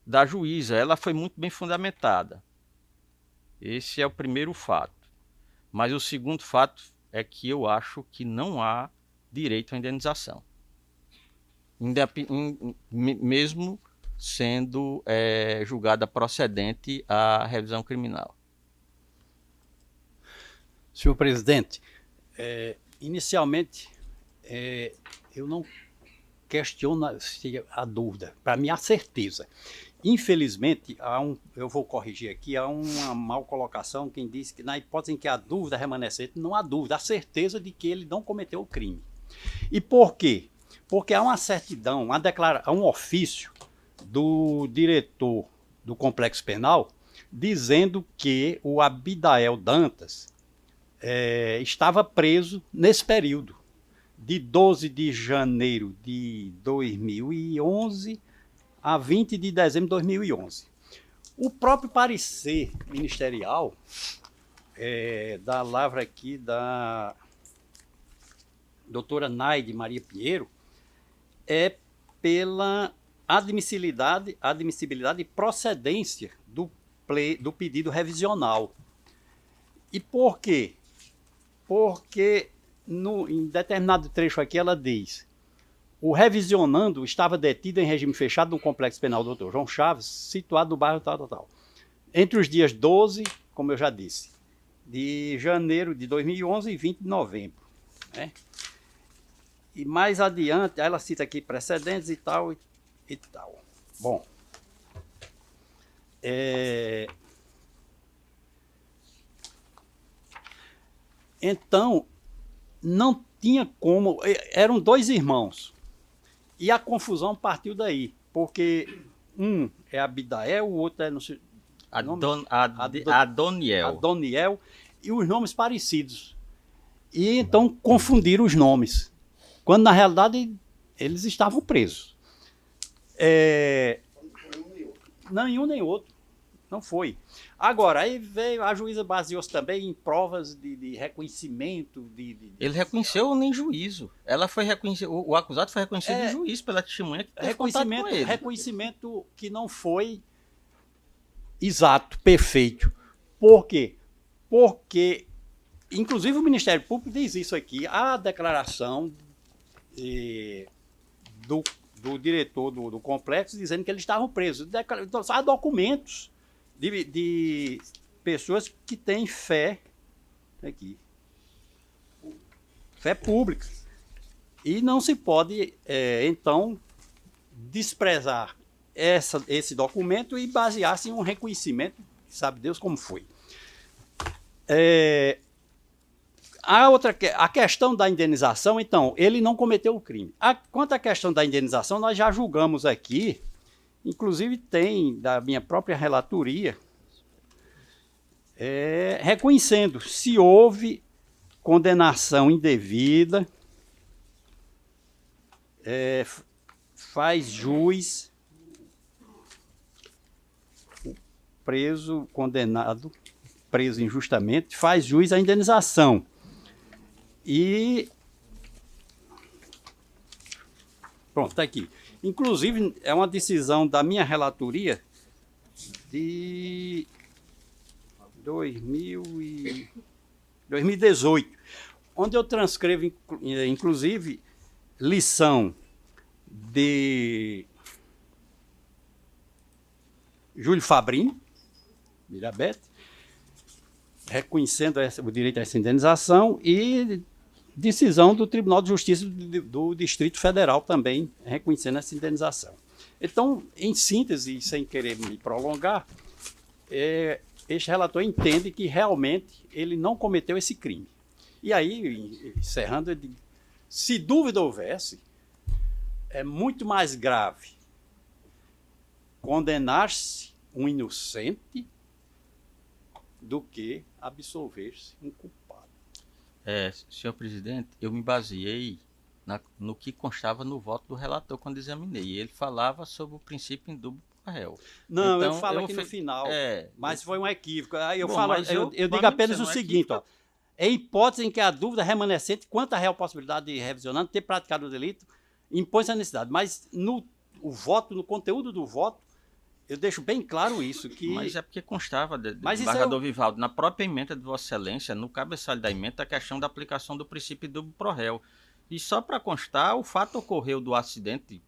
da juíza. Ela foi muito bem fundamentada. Esse é o primeiro fato. Mas o segundo fato é que eu acho que não há direito à indenização, mesmo sendo julgada procedente a revisão criminal. Senhor presidente, inicialmente eu não questiono a dúvida, para mim há certeza. Infelizmente, eu vou corrigir aqui, há uma mal colocação, quem disse que na hipótese em que há dúvida remanescente, não há dúvida, há certeza de que ele não cometeu o crime. E por quê? Porque há uma certidão, há um ofício do diretor do Complexo Penal dizendo que o Abidael Dantas estava preso nesse período, de 12 de janeiro de 2011 a 20 de dezembro de 2011. O próprio parecer ministerial, da lavra aqui da doutora Naide Maria Pinheiro, é pela admissibilidade e procedência do pedido revisional. E por quê? Porque em determinado trecho aqui ela diz: o revisionando estava detido em regime fechado no Complexo Penal do Dr. João Chaves, situado no bairro tal. Entre os dias 12, como eu já disse, de janeiro de 2011 e 20 de novembro. Né? E mais adiante, ela cita aqui precedentes e tal. Bom, então, não tinha como... Eram dois irmãos. E a confusão partiu daí, porque um é Abidael, o outro é... Não sei, Adoniel, e os nomes parecidos. E então confundiram os nomes, quando na realidade eles estavam presos. Nenhum nem outro. Não foi. Agora, aí veio, a juíza baseou-se também em provas de reconhecimento. Ele reconheceu nem juízo. Ela foi o acusado foi reconhecido de juiz pela testemunha que teve contato com ele. Reconhecimento que não foi exato, perfeito. Por quê? Porque, inclusive, o Ministério Público diz isso aqui. A declaração do diretor do complexo dizendo que eles estavam presos. Então, há documentos de pessoas que têm fé aqui, fé pública, e não se pode então desprezar esse documento e basear-se em um reconhecimento, sabe Deus como foi. A questão da indenização, então, ele não cometeu o crime. Quanto à questão da indenização, nós já julgamos aqui. Inclusive tem da minha própria relatoria, reconhecendo se houve condenação indevida, faz jus o preso condenado, preso injustamente, faz jus à indenização. E pronto, está aqui. Inclusive, é uma decisão da minha relatoria de 2018, onde eu transcrevo, inclusive, lição de Júlio Fabrini, Mirabete, reconhecendo o direito a essa indenização, e decisão do Tribunal de Justiça do Distrito Federal também reconhecendo essa indenização. Então, em síntese, sem querer me prolongar, este relator entende que realmente ele não cometeu esse crime. E aí, encerrando, ele diz, se dúvida houvesse, é muito mais grave condenar-se um inocente do que absolver-se um culpado. Senhor presidente, eu me baseei no que constava no voto do relator quando examinei. Ele falava sobre o princípio indúbio pro réu. Não, então, eu falo aqui no final, mas foi um equívoco. Aí eu eu digo apenas o seguinte, ó, em hipótese em que a dúvida remanescente quanto à real possibilidade de revisionando ter praticado o delito, impõe-se a necessidade. Mas no conteúdo do voto, eu deixo bem claro isso. Mas é porque constava, desembargador Vivaldo, na própria emenda de Vossa Excelência, no cabeçalho da emenda, a questão da aplicação do princípio indúbio pro réu. E só para constar, o fato ocorreu do acidente,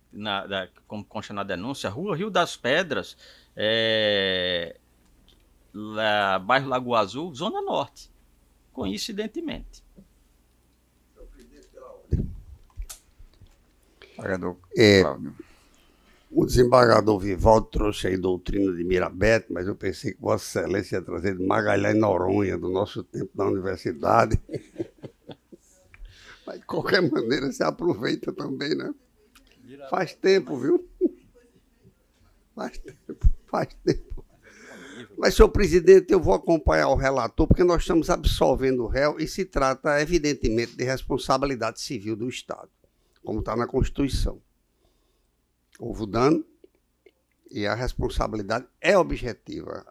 como consta na denúncia, Rua Rio das Pedras, bairro Lagoa Azul, Zona Norte, coincidentemente. Desembargador Cláudio. O desembargador Vivaldo trouxe aí doutrina de Mirabete, mas eu pensei que Vossa Excelência ia trazer de Magalhães Noronha, do nosso tempo da universidade. Mas de qualquer maneira se aproveita também, né? Faz tempo, viu? Faz tempo. Mas, senhor presidente, eu vou acompanhar o relator, porque nós estamos absolvendo o réu e se trata, evidentemente, de responsabilidade civil do Estado, como está na Constituição. Houve dano e a responsabilidade é objetiva.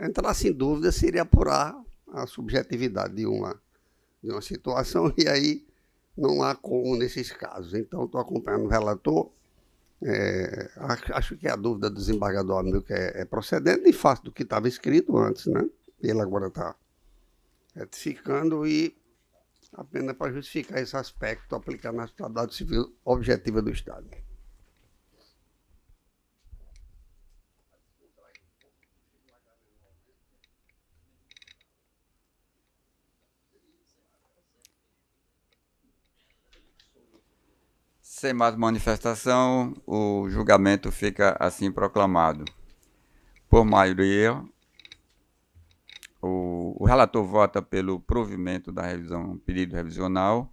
Entrar sem dúvida seria apurar a subjetividade de uma situação, e aí não há como nesses casos. Então, estou acompanhando o relator. Acho que a dúvida do desembargador Amilcar é procedente e face do que estava escrito antes, né? Ele agora está retificando e apenas para justificar esse aspecto, aplicar na responsabilidade civil objetiva do Estado. Sem mais manifestação, o julgamento fica assim proclamado. Por maioria, o relator vota pelo provimento da revisão, pedido revisional,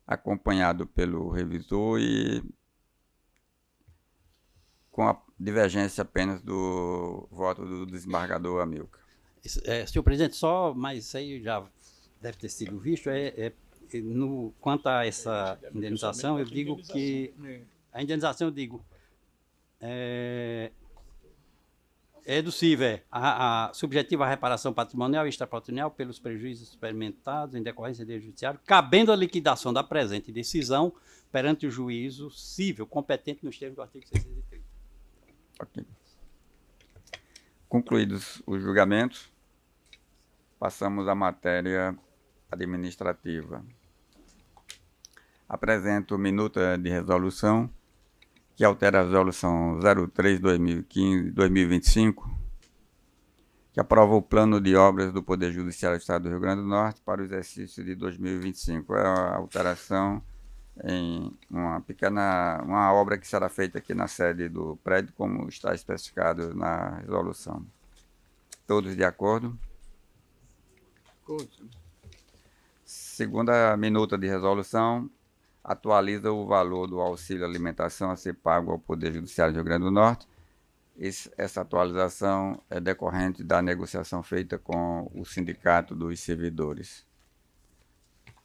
acompanhado pelo revisor e com a divergência apenas do voto do desembargador Amilcar. Senhor presidente, mas isso aí já deve ter sido visto, quanto a essa indenização, eu digo que a indenização, é deducível a subjetiva reparação patrimonial e extrapatrimonial pelos prejuízos experimentados em decorrência de judiciário, cabendo a liquidação da presente decisão perante o juízo civil competente nos termos do artigo 630. Ok. Concluídos os julgamentos, passamos à matéria administrativa. Apresento minuta de resolução que altera a resolução 03/2025, que aprova o plano de obras do Poder Judiciário do Estado do Rio Grande do Norte para o exercício de 2025. É a alteração em uma obra que será feita aqui na sede do prédio, como está especificado na resolução. Todos de acordo? Segunda minuta de resolução, atualiza o valor do auxílio alimentação a ser pago ao Poder Judiciário do Rio Grande do Norte. Essa atualização é decorrente da negociação feita com o Sindicato dos Servidores.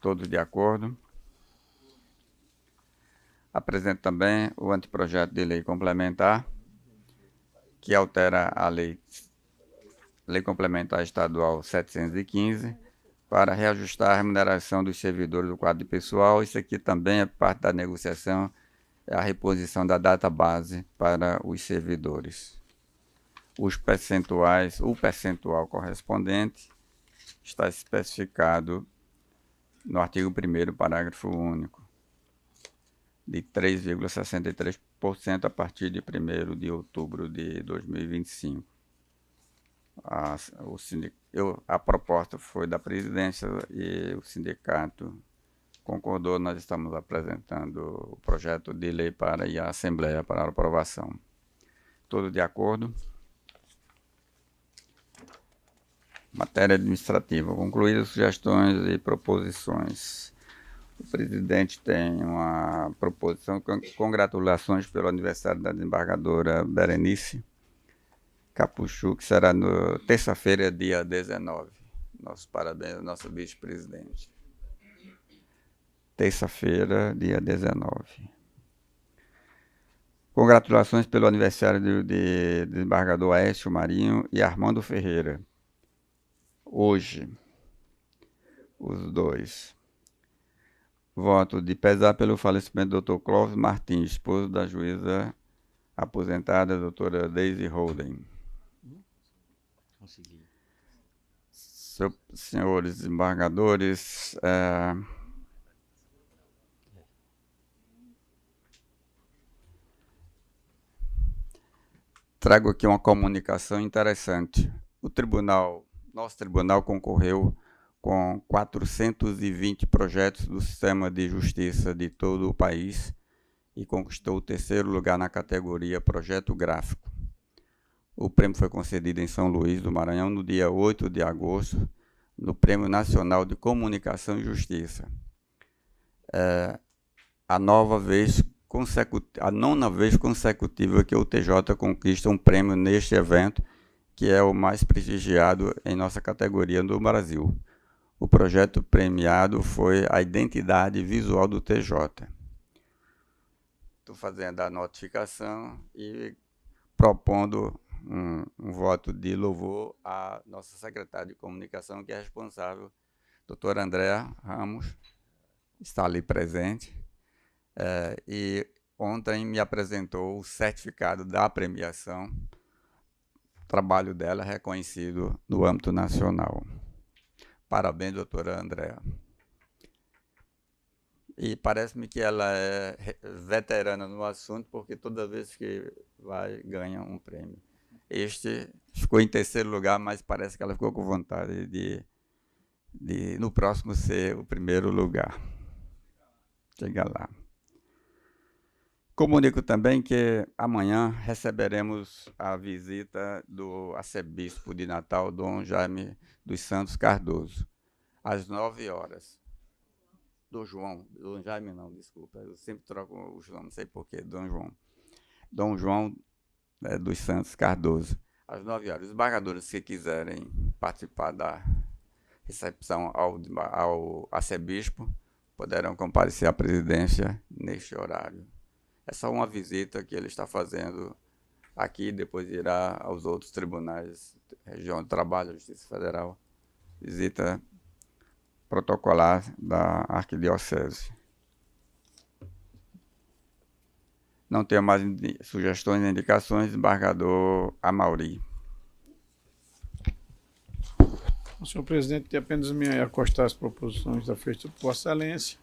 Todos de acordo? Apresento também o anteprojeto de lei complementar, que altera a lei complementar estadual 715, para reajustar a remuneração dos servidores do quadro de pessoal. Isso aqui também é parte da negociação, é a reposição da data base para os servidores. Os percentuais, o percentual correspondente está especificado no artigo 1º, parágrafo único, de 3,63% a partir de 1º de outubro de 2025. A proposta foi da presidência e o sindicato concordou. Nós estamos apresentando o projeto de lei para a Assembleia para aprovação. Todos de acordo? Matéria administrativa. Concluídas sugestões e proposições. O presidente tem uma proposição. Congratulações pelo aniversário da desembargadora Berenice Capuchu, que será no terça-feira, dia 19. Nossos parabéns ao nosso vice-presidente. Terça-feira, dia 19. Congratulações pelo aniversário de desembargador Aécio Marinho e Armando Ferreira. Hoje, os dois. Voto de pesar pelo falecimento do Dr. Clóvis Martins, esposo da juíza aposentada, doutora Daisy Holden. Consegui. Senhores desembargadores, trago aqui uma comunicação interessante. Nosso tribunal concorreu com 420 projetos do sistema de justiça de todo o país e conquistou o 3º lugar na categoria Projeto Gráfico. O prêmio foi concedido em São Luís do Maranhão no dia 8 de agosto, no Prêmio Nacional de Comunicação e Justiça. A 9ª vez consecutiva que o TJ conquista um prêmio neste evento, que é o mais prestigiado em nossa categoria no Brasil. O projeto premiado foi a identidade visual do TJ. Estou fazendo a notificação e propondo um voto de louvor à nossa secretária de comunicação, que é responsável, doutora Andréa Ramos, está ali presente, e ontem me apresentou o certificado da premiação. O trabalho dela é reconhecido no âmbito nacional. Parabéns, doutora Andréa. E parece-me que ela é veterana no assunto, porque toda vez que vai, ganha um prêmio. Este ficou em 3º lugar, mas parece que ela ficou com vontade de no próximo ser o 1º lugar. Chega lá. Comunico também que amanhã receberemos a visita do arcebispo de Natal, Dom Jaime dos Santos Cardoso, às 9 horas. Dom Jaime não, desculpa, eu sempre troco o João, não sei porquê, Dom João dos Santos Cardoso, às 9 horas. Os desembargadores que quiserem participar da recepção ao arcebispo poderão comparecer à presidência neste horário. É só uma visita que ele está fazendo aqui, depois irá aos outros tribunais, região de trabalho, Justiça Federal, visita protocolar da Arquidiocese. Não tenho mais sugestões e indicações, desembargador Amauri. Senhor presidente, apenas me acostar às proposições da feitas por Vossa Excelência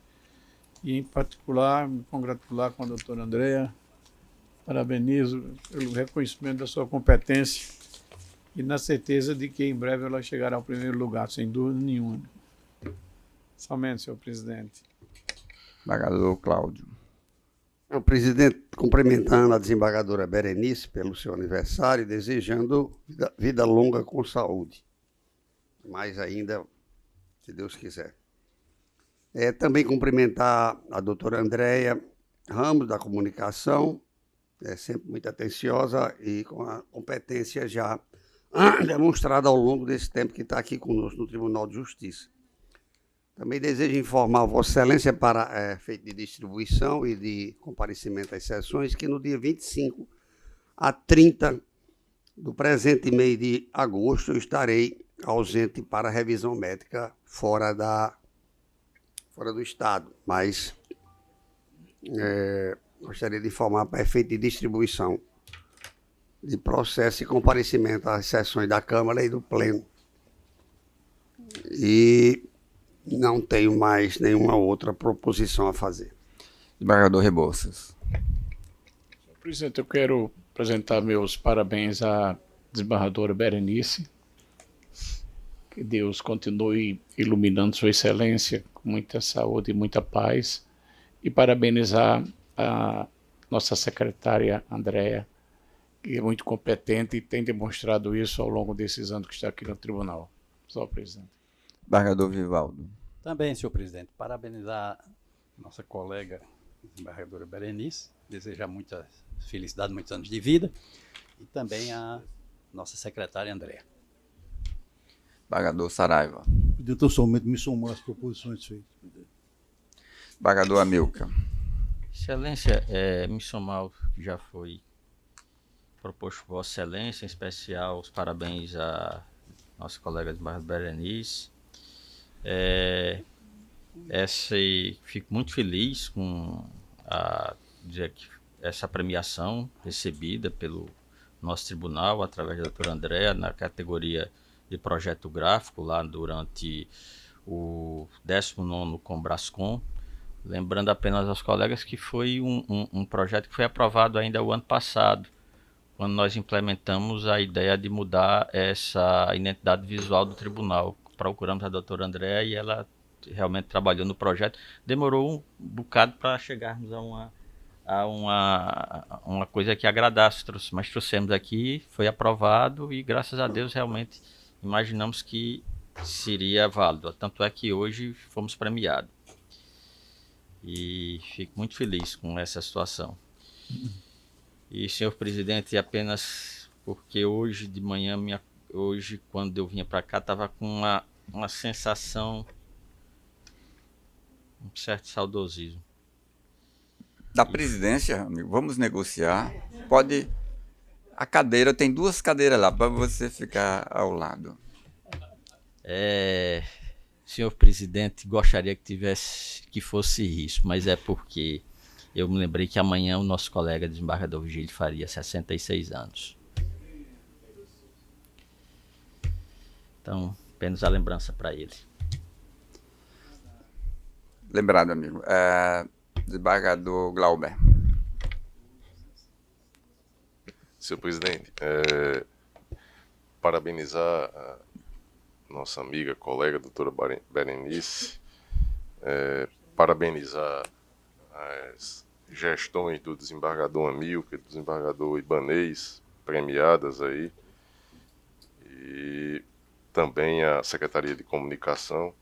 e, em particular, me congratular com a doutora Andréa, parabenizo pelo reconhecimento da sua competência e na certeza de que em breve ela chegará ao 1º lugar, sem dúvida nenhuma. Somente, senhor presidente. Desembargador Cláudio. O presidente, cumprimentando a desembargadora Berenice pelo seu aniversário e desejando vida longa com saúde. Mais ainda, se Deus quiser. Também cumprimentar a doutora Andréa Ramos, da comunicação, sempre muito atenciosa e com a competência já demonstrada ao longo desse tempo que está aqui conosco no Tribunal de Justiça. Também desejo informar Vossa Excelência para efeito de distribuição e de comparecimento às sessões que no dia 25 a 30 do presente mês de agosto eu estarei ausente para revisão médica fora do estado, mas gostaria de informar para efeito de distribuição de processo e comparecimento às sessões da Câmara e do Pleno. E não tenho mais nenhuma outra proposição a fazer. Desembargador Rebouças. Presidente, eu quero apresentar meus parabéns à desembargadora Berenice. Que Deus continue iluminando Sua Excelência com muita saúde e muita paz. E parabenizar a nossa secretária Andréa, que é muito competente e tem demonstrado isso ao longo desses anos que está aqui no tribunal. Só, presidente. Desembargador Vivaldo. Também, senhor presidente, parabenizar nossa colega, desembargadora Berenice, desejar muita felicidade, muitos anos de vida, e também a nossa secretária Andréa. Desembargador Saraiva. Presidente, eu somente me somo às proposições feitas. Desembargador Amilcar. Excelência, me somar ao que já foi proposto por Vossa Excelência, em especial os parabéns à nossa colega desembargadora Berenice. Fico muito feliz com essa premiação recebida pelo nosso tribunal, através da doutora Andréa, na categoria de projeto gráfico, lá durante o 19º Combrascom. Lembrando apenas aos colegas que foi um projeto que foi aprovado ainda o ano passado, quando nós implementamos a ideia de mudar essa identidade visual do tribunal. Procuramos a doutora Andréa e ela realmente trabalhou no projeto. Demorou um bocado para chegarmos a uma coisa que agradasse, mas trouxemos aqui, foi aprovado e graças a Deus realmente imaginamos que seria válido. Tanto é que hoje fomos premiados. E fico muito feliz com essa situação. E, senhor presidente, apenas porque hoje de manhã, quando eu vinha para cá, estava com uma sensação, um certo saudosismo. Da presidência, amigo, vamos negociar. Pode. A cadeira, tem 2 cadeiras lá para você ficar ao lado. Senhor presidente, gostaria que fosse isso, mas é porque eu me lembrei que amanhã o nosso colega desembargador Vigílio faria 66 anos. Então, apenas a lembrança para ele. Lembrado, amigo. Desembargador Glauber. Senhor presidente, parabenizar a nossa amiga, colega, doutora Berenice, parabenizar as gestões do desembargador Amilcar, do desembargador Ibanez, premiadas aí, e também a Secretaria de Comunicação.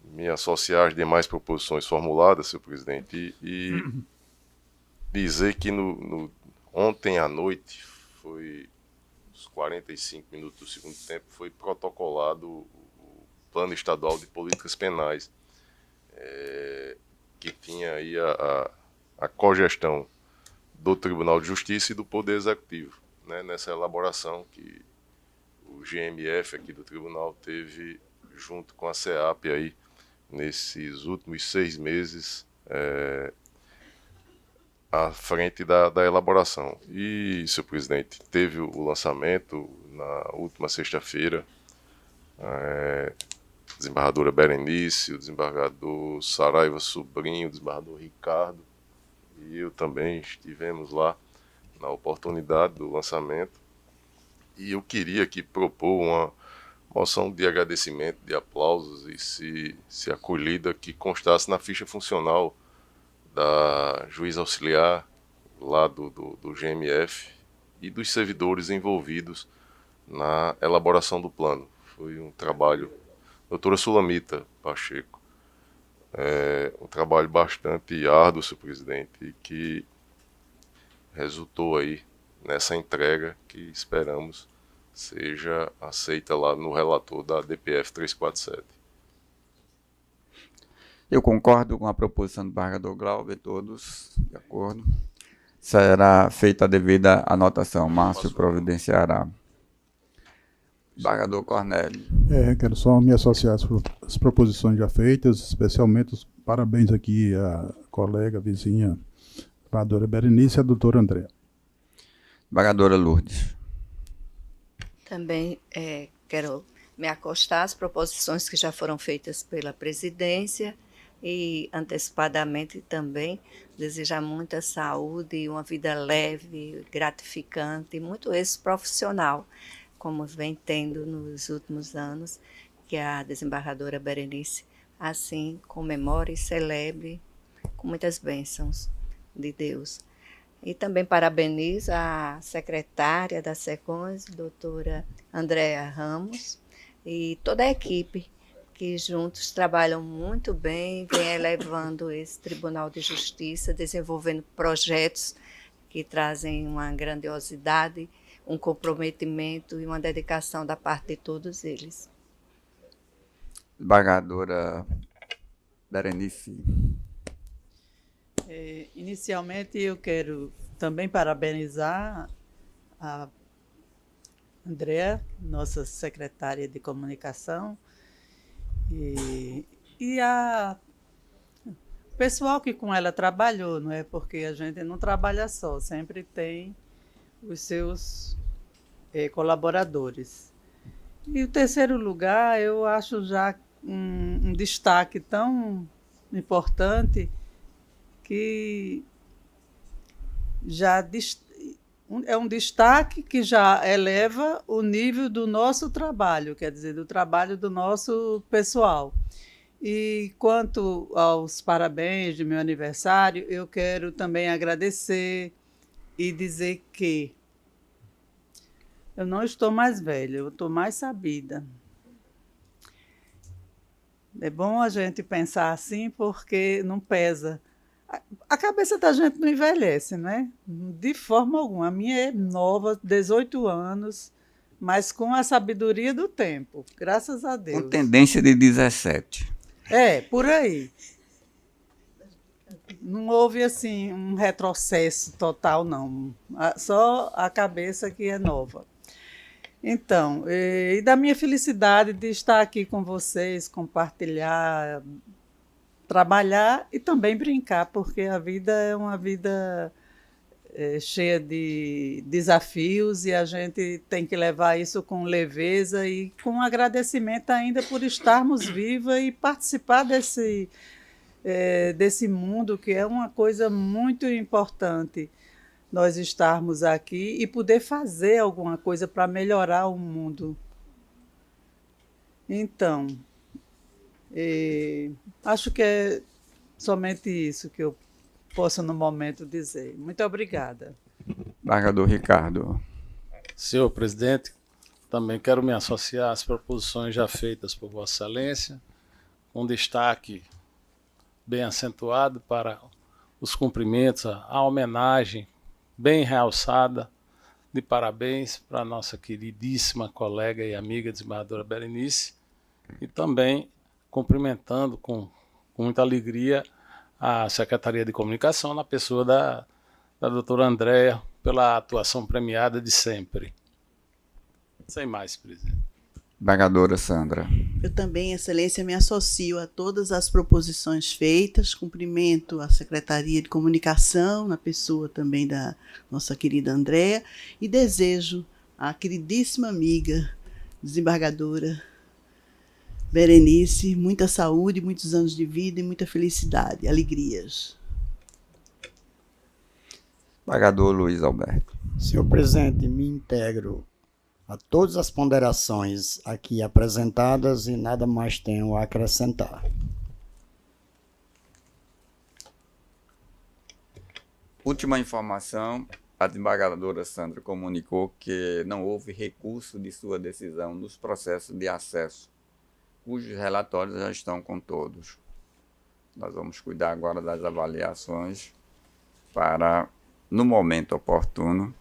Me associar às demais proposições formuladas, senhor presidente, e dizer que ontem à noite, foi os 45 minutos do segundo tempo, foi protocolado o Plano Estadual de Políticas Penais, que tinha aí a cogestão do Tribunal de Justiça e do Poder Executivo, né, nessa elaboração que o GMF aqui do Tribunal teve junto com a CEAP aí, nesses últimos 6 meses, à frente da elaboração. E, senhor presidente, teve o lançamento na última sexta-feira, desembargadora Berenice, o desembargador Saraiva Sobrinho, o desembargador Ricardo e eu também estivemos lá na oportunidade do lançamento. E eu queria aqui propor uma moção de agradecimento, de aplausos e, se acolhida, que constasse na ficha funcional da juíza auxiliar lá do GMF e dos servidores envolvidos na elaboração do plano. Foi um trabalho, doutora Sulamita Pacheco, um trabalho bastante árduo, senhor presidente, e que resultou aí nessa entrega que esperamos seja aceita lá no relator da DPF 347. Eu concordo com a proposição do desembargador Glauber, todos de acordo. Será feita a devida anotação. Márcio providenciará. Desembargador Cornélio. Quero só me associar às proposições já feitas, especialmente os parabéns aqui à colega, vizinha, a doutora Berenice e a doutora Andréa. Desembargadora Lourdes. Também quero me acostar às proposições que já foram feitas pela presidência e antecipadamente também desejar muita saúde e uma vida leve, gratificante e muito êxito profissional, como vem tendo nos últimos anos, que a desembargadora Berenice assim comemore e celebre com muitas bênçãos de Deus. E também parabenizo a secretária da SECONS, doutora Andréa Ramos, e toda a equipe que juntos trabalham muito bem, vem elevando esse Tribunal de Justiça, desenvolvendo projetos que trazem uma grandiosidade, um comprometimento e uma dedicação da parte de todos eles. Desembargadora Berenice. Inicialmente, eu quero também parabenizar a Andréa, nossa secretária de comunicação, e o pessoal que com ela trabalhou, não é? Porque a gente não trabalha só, sempre tem os seus colaboradores. E o terceiro lugar, eu acho já um destaque tão importante que já é um destaque que já eleva o nível do nosso trabalho, quer dizer, do trabalho do nosso pessoal. E quanto aos parabéns de meu aniversário, eu quero também agradecer e dizer que eu não estou mais velha, eu estou mais sabida. É bom a gente pensar assim porque não pesa. A cabeça da gente não envelhece, né? De forma alguma. A minha é nova, 18 anos, mas com a sabedoria do tempo, graças a Deus. Com tendência de 17. Por aí. Não houve, assim, um retrocesso total, não. Só a cabeça que é nova. Então, e da minha felicidade de estar aqui com vocês, compartilhar, trabalhar e também brincar, porque a vida é uma vida cheia de desafios e a gente tem que levar isso com leveza e com agradecimento ainda por estarmos vivas e participar desse mundo, que é uma coisa muito importante, nós estarmos aqui e poder fazer alguma coisa para melhorar o mundo. Então, acho que é somente isso que eu posso no momento dizer. Muito obrigada. Desembargador Ricardo. Senhor presidente, também quero me associar às proposições já feitas por Vossa Excelência, com destaque bem acentuado para os cumprimentos, a homenagem bem realçada de parabéns para a nossa queridíssima colega e amiga desembargadora Berenice, e também cumprimentando com muita alegria a Secretaria de Comunicação, na pessoa da doutora Andréa, pela atuação premiada de sempre. Sem mais, presidente. Desembargadora Sandra. Eu também, Excelência, me associo a todas as proposições feitas, cumprimento a Secretaria de Comunicação, na pessoa também da nossa querida Andréa, e desejo à queridíssima amiga, desembargadora Berenice, muita saúde, muitos anos de vida e muita felicidade, alegrias. Desembargador Luiz Alberto. Senhor presidente, me integro a todas as ponderações aqui apresentadas e nada mais tenho a acrescentar. Última informação, a desembargadora Sandra comunicou que não houve recurso de sua decisão nos processos de acesso, cujos relatórios já estão com todos. Nós vamos cuidar agora das avaliações para, no momento oportuno,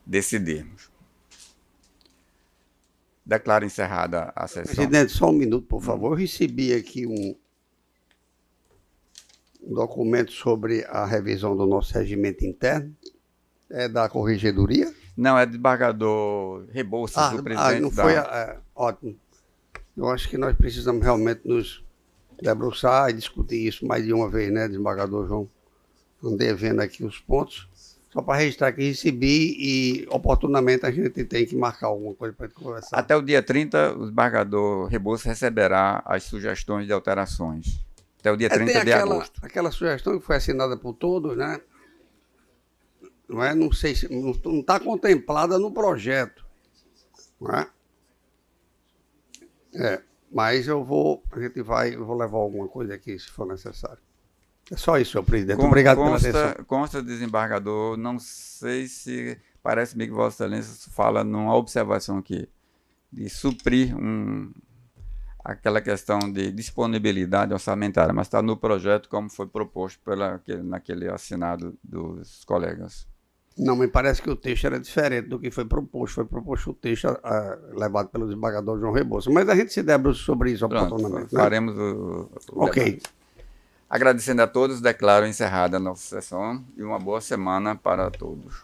decidirmos. Declaro encerrada a sessão. Presidente, só um minuto, por favor. Eu recebi aqui um documento sobre a revisão do nosso regimento interno. É da Corregedoria? Não, é desembargador Rebouças, o presidente não foi ótimo. Eu acho que nós precisamos realmente nos debruçar e discutir isso mais de uma vez, né, desembargador João? Andei vendo aqui os pontos, só para registrar que recebi e oportunamente a gente tem que marcar alguma coisa para conversar. Até o dia 30, o desembargador Rebouças receberá as sugestões de alterações. Até o dia 30 de agosto. Aquela sugestão que foi assinada por todos, né? Não é? Não sei se não está contemplada no projeto, não é? Mas eu vou levar alguma coisa aqui se for necessário. É só isso, senhor presidente. Obrigado pela atenção. Consta, desembargador, não sei se parece-me que Vossa Excelência fala numa observação aqui de suprir aquela questão de disponibilidade orçamentária, mas está no projeto como foi proposto naquele assinado dos colegas. Não, me parece que o texto era diferente do que foi proposto. Foi proposto o texto levado pelo desembargador João Rebouças. Mas a gente se debruça sobre isso oportunamente. Faremos o ok. Debate. Agradecendo a todos, declaro encerrada a nossa sessão e uma boa semana para todos.